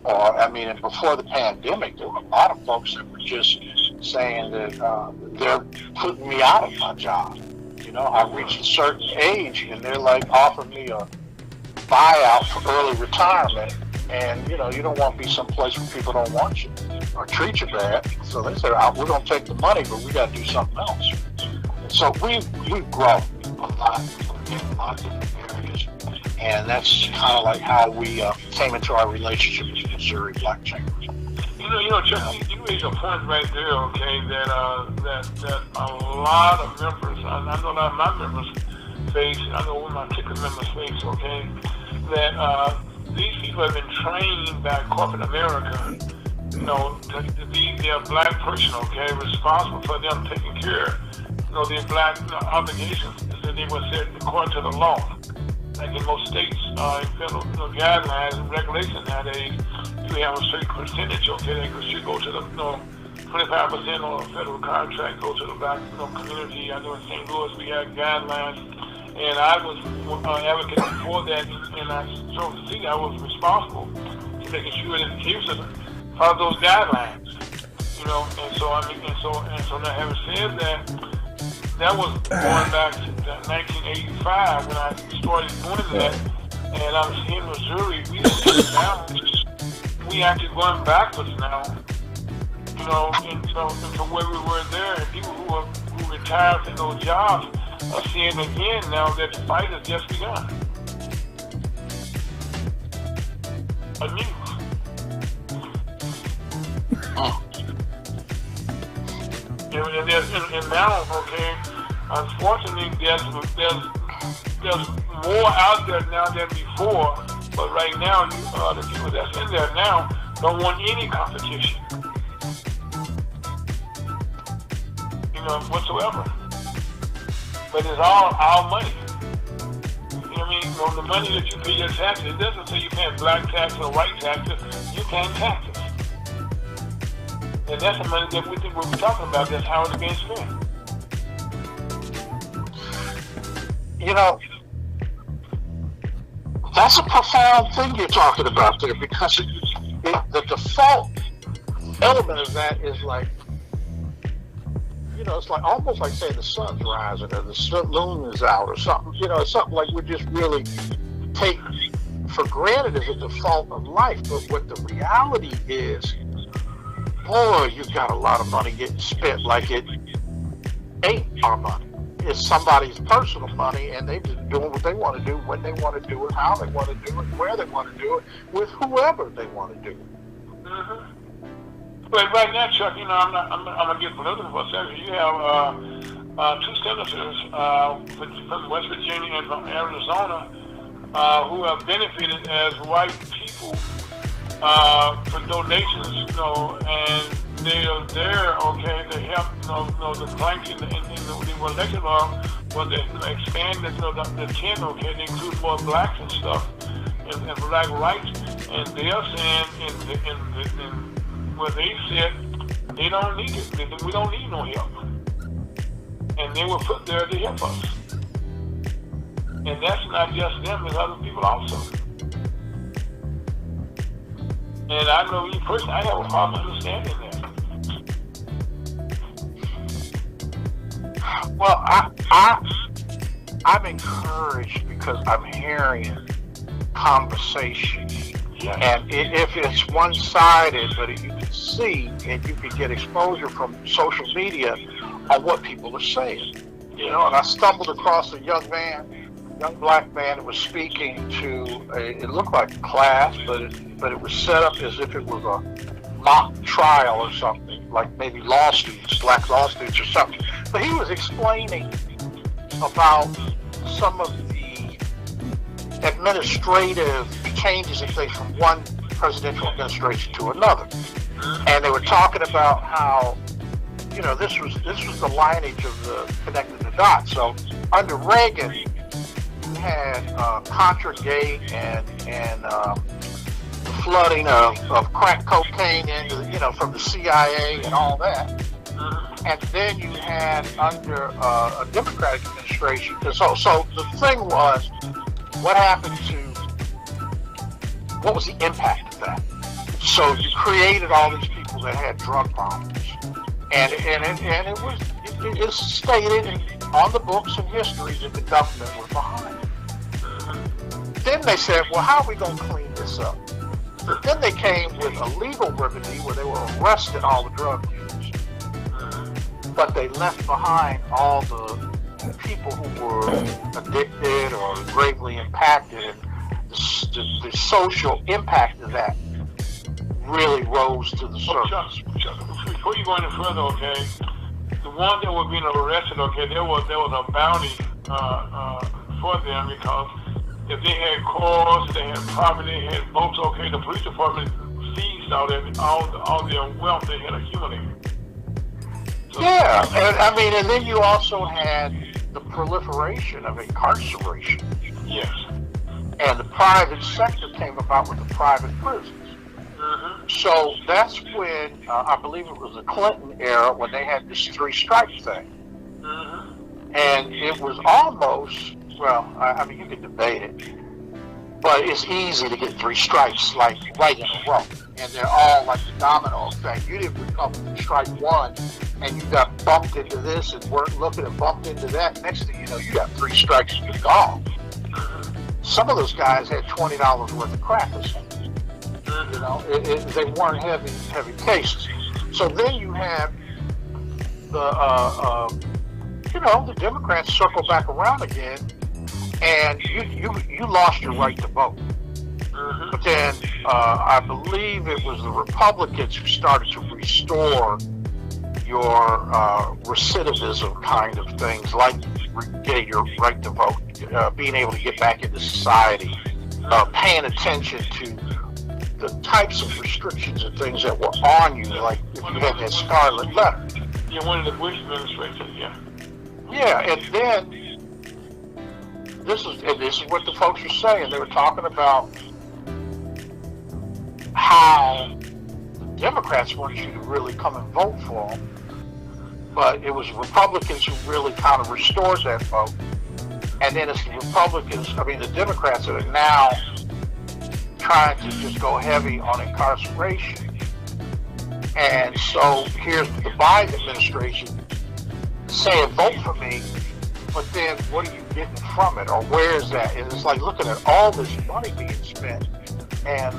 Or, I mean, and before the pandemic, there were a lot of folks that were just saying that they're putting me out of my job. You know, I reached a certain age and they're like offering me a buyout for early retirement. And, you know, you don't want to be someplace where people don't want you or treat you bad. So they said, we're going to take the money, but we got to do something else. So we've grown a lot in a lot of different areas. And that's kind of like how we came into our relationship with Missouri Black Chambers. You know, Chuck, you raise a point right there, okay, that a lot of members, I know a lot of my members face, I know one of my ticket members face, okay, that these people have been trained by corporate America, you know, to be their black person, okay, responsible for them taking care, you know, their black obligations that they were set according to the law. Like in most states, in federal guidelines and regulations nowadays, you have a certain percentage, okay, that should go to the 25% on a federal contract, go to the black community. I know in St. Louis we have guidelines, and I was advocating for that, and I so to see I was responsible to making sure that the kids follow those guidelines, you know. And so I mean, and so now having said that. That was going back to 1985 when I started doing that, and I was in Missouri. We actually going backwards now, you know, into where we were there. And people who retired from those jobs are seeing again now that the fight has just begun. Anew. And now, okay, unfortunately, there's more out there now than before. But right now, the people that's in there now don't want any competition, you know, whatsoever. But it's all our money. You know what I mean? So the money that you pay your taxes, it doesn't say you pay black taxes or white taxes. You pay taxes. And that's the money that we think we're talking about. That's how it's being spent. You know, that's a profound thing you're talking about there, because the default element of that is like, you know, it's like almost like saying the sun's rising or the moon is out or something. You know, it's something like we just really take for granted as a default of life. But what the reality is, boy, you've got a lot of money getting spent like it ain't our money. It's somebody's personal money, and they just doing what they want to do, when they want to do it, how they want to do it, where they want to do it, with whoever they want to do it. Mm-hmm. But right now, Chuck, you know, I'm gonna get political for a second. You have two senators from West Virginia and from Arizona who have benefited as white people for donations, you know, and they are there, okay, to help, you know, the plank in the election law, when they expand the 10, okay, they include more blacks and stuff, and black rights, and they are saying, in where they said, they don't need it, we don't need no help, and they were put there to help us, and that's not just them, it's other people also. And I know you personally, I have a hard understanding that. Well, I'm encouraged because I'm hearing conversation. Yeah. And if it's one-sided, but you can see and you can get exposure from social media on what people are saying. You know, and I stumbled across a young black man that was speaking to it looked like a class, but it was set up as if it was a mock trial or something, like maybe black law students or something. But he was explaining about some of the administrative changes in things from one presidential administration to another. And they were talking about how, you know, this was the lineage of the connecting the dots. So under Reagan, you had Contragate and the flooding of crack cocaine into, you know, from the CIA and all that. And then you had under a Democratic administration. So the thing was, what happened to, what was the impact of that? So you created all these people that had drug problems, and it stated on the books and history that the government was behind. Then they said, well, how are we going to clean this up? Then they came with a legal remedy where they were arresting all the drug users, but they left behind all the people who were addicted or gravely impacted, and the social impact of that really rose to the surface. Before you go any further, okay, the ones that were being arrested, okay, there was a bounty for them, because if they had cars, they had property, they had boats, okay, the police department seized all their wealth they had accumulated. So, yeah, and I mean, and then you also had the proliferation of incarceration. yes. And the private sector came about with the private prisons. So that's when, I believe it was the Clinton era, when they had this 3 strikes thing. And it was almost, well, I mean, you can debate it, but it's easy to get 3 strikes, like, right in a row. And they're all like the domino effect. You didn't become strike 1, and you got bumped into this and weren't looking and bumped into that. Next thing you know, you got 3 strikes and you're gone. Some of those guys had $20 worth of crack or something. You know, they weren't heavy cases. So then you have the, you know, the Democrats circle back around again, and you lost your right to vote. But then I believe it was the Republicans who started to restore your recidivism kind of things, like getting your right to vote, being able to get back into society, paying attention to the types of restrictions and things that were on you, like if you had that scarlet letter. Yeah, one of the Bush administration, yeah. Yeah, and then this is what the folks were saying. They were talking about how the Democrats wanted you to really come and vote for them, but it was Republicans who really kind of restored that vote. And then it's the Republicans, I mean the Democrats, that are now trying to just go heavy on incarceration. And so here's the Biden administration saying, vote for me, but then what are you getting from it, or where is that? And it's like looking at all this money being spent. And,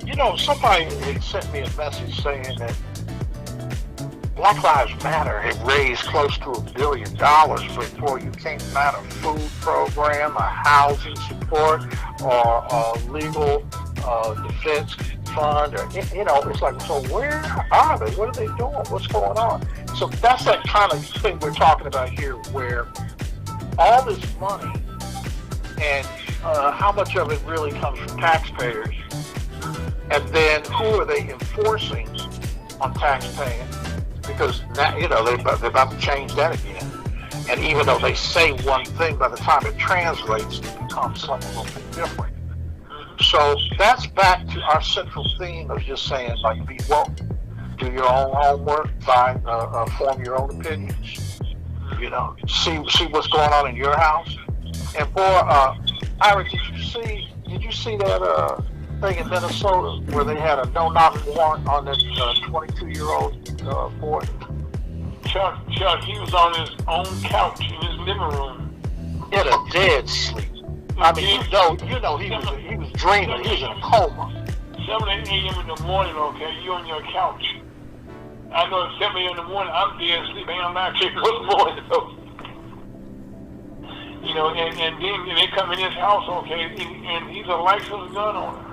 you know, somebody had sent me a message saying that Black Lives Matter had raised close to $1 billion before you came out of food program, a housing support, or a legal defense fund, or, you know, it's like, so where are they? What are they doing? What's going on? So that's that kind of thing we're talking about here, where all this money and how much of it really comes from taxpayers, and then who are they enforcing on taxpaying? Because now, you know, they're about to change that again. And even though they say one thing, by the time it translates, it becomes something a little bit different. So that's back to our central theme of just saying, like, be woke, do your own homework, form your own opinions. You know, see what's going on in your house. And boy, Ira, did you see that thing in Minnesota where they had a no-knock warrant on that 22-year-old boy? Chuck, he was on his own couch in his living room. In a dead sleep. I mean, you know, he was dreaming. He was in a coma. 7 a.m. in the morning, okay, you on your couch. I know at 7 a.m. in the morning, I'm dead asleep. I'm not capable of the morning, though. You know, and then they come in his house, okay, and he's a licensed gun owner.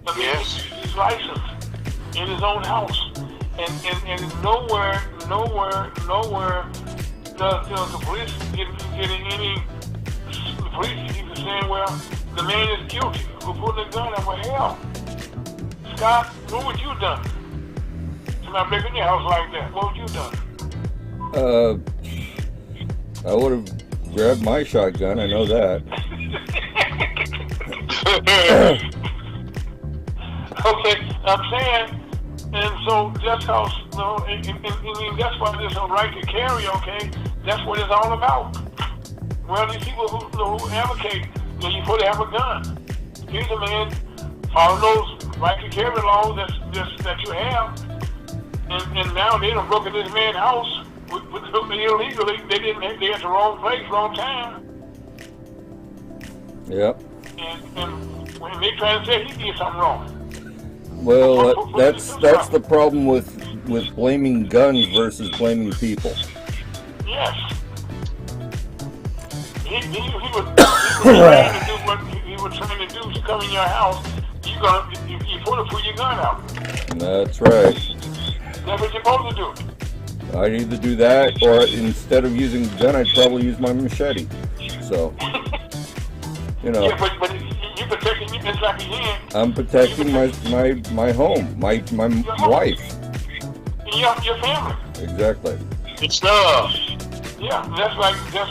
I mean, yes. He's licensed in his own house. And nowhere does the police getting any, the police keep saying, well, the man is guilty. Who put the gun in? Well, hell, Scott, what would you done? Somebody breaking your house like that, what would you done? I would have grabbed my shotgun. I know that. Okay, I'm saying, and so that's how, that's why there's a right to carry, okay? That's what it's all about. Well, these people who advocate that you supposed to have a gun. Here's a man, all those right to carry laws that you have, and now they done broken this man's house illegally. They at the wrong place, wrong time. Yep. And when they try to say he did something wrong. Well, that's the problem with blaming guns versus blaming people. Yes. He was trying to do what he was trying to do to come in your house. You supposed to put your gun out. That's right. That's what you're supposed to do. I'd either do that, or instead of using the gun, I'd probably use my machete. So, you know. Yeah, but you're protecting you just like again. I'm protecting my home, my wife. And your family. Exactly. It's stuff. Yeah, that's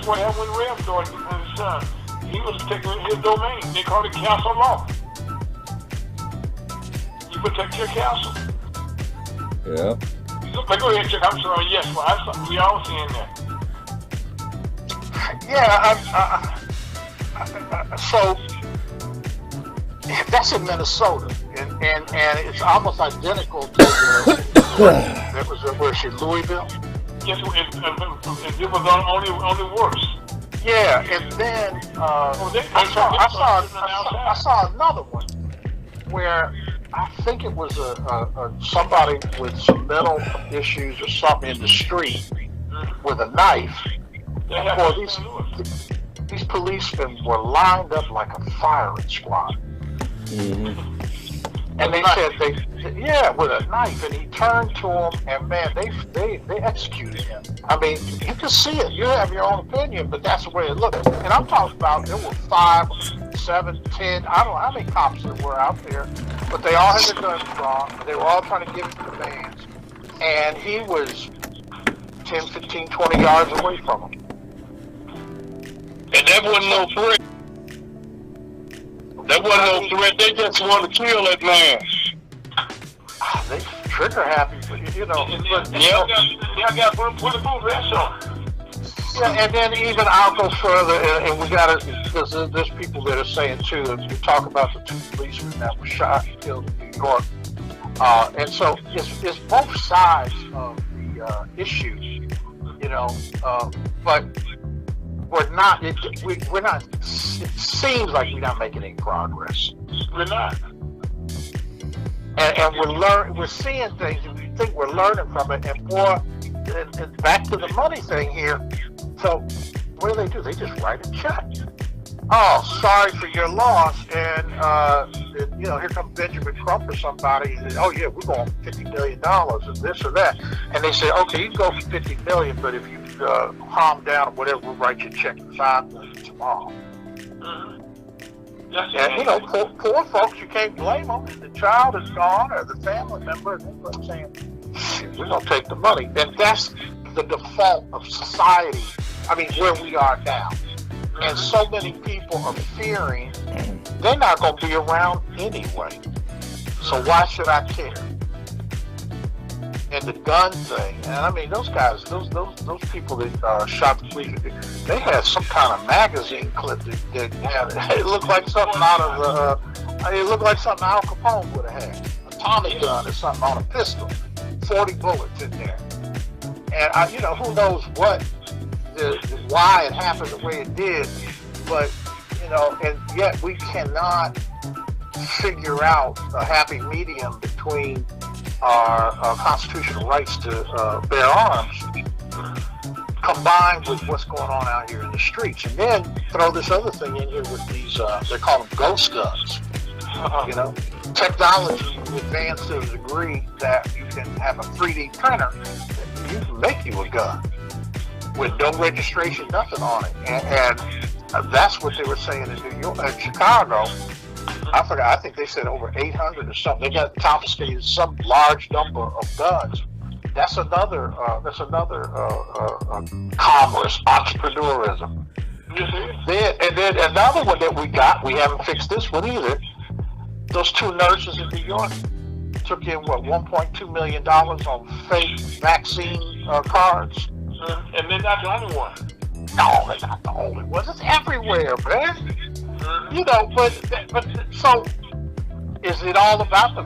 what happened with Rev's daughter and his son. He was protecting his domain. They call it castle law. You protect your castle. Yeah. But go ahead, Chuck. I'm sorry. Yes, well, we all seeing that. Yeah, so that's in Minnesota, and it's almost identical to that was where she Louisville. Yes, it was only worse. Yeah, and then I saw another one where I think it was a somebody with some mental issues or something in the street with a knife. Well, these policemen were lined up like a firing squad. Mm-hmm. And they said with a knife, and he turned to them, and man, they executed him. I mean, you can see it. You have your own opinion, but that's the way it looked. And I'm talking about there were 5, 7, 10. I don't know how many cops there were out there, but they all had their guns drawn. They were all trying to give him commands, and he was 10, 15, 20 yards away from them. And that wasn't no threat. That wasn't no threat. They just want to kill that man. They trigger happy, but you know. Y'all got to put a boot vest on. Yeah, and then even I'll go further, and we got to, because there's people that are saying too, that you talk about the 2 policemen that were shot and killed in New York. And so it's both sides of the issue, you know, but we're not, it seems like we're not making any progress. We're not. And we're seeing things, and we think we're learning from it, and more, and back to the money thing here. So what do? They just write a check. Oh, sorry for your loss, and you know, here comes Benjamin Crump or somebody, and oh yeah, we're going $50 million and this or that, and they say, okay, you can go for $50 million, but if you calm down or whatever, we'll write you a check for $5 million tomorrow. Mm-hmm. And you know, poor folks, you can't blame them. The child is gone, or the family member, and they're saying, we're going to take the money. And that's the default of society, I mean, where we are now. And so many people are fearing they're not going to be around anyway. So why should I care? And the gun thing, and I mean, those guys, those people that shot the police, they had some kind of magazine clip that had, it looked like something out of, it looked like something Al Capone would have had. A Tommy gun or something on a pistol, 40 bullets in there. And you know, who knows why it happened the way it did, but you know, and yet we cannot figure out a happy medium between our constitutional rights to bear arms combined with what's going on out here in the streets. And then throw this other thing in here with these, they call them ghost guns. You know, technology advanced to a degree that you can have a 3D printer that you can make you a gun with no registration, nothing on it. And That's what they were saying in New York, Chicago. I forgot. I think they said over 800 or something. They got confiscated some large number of guns. That's another commerce, entrepreneurism. Then another one that we got. We haven't fixed this one either. Those two nurses in New York took in what $1.2 million on fake vaccine cards. And they're not the only one. No, they're not the only ones. It's everywhere, man. You know, but so is it all about the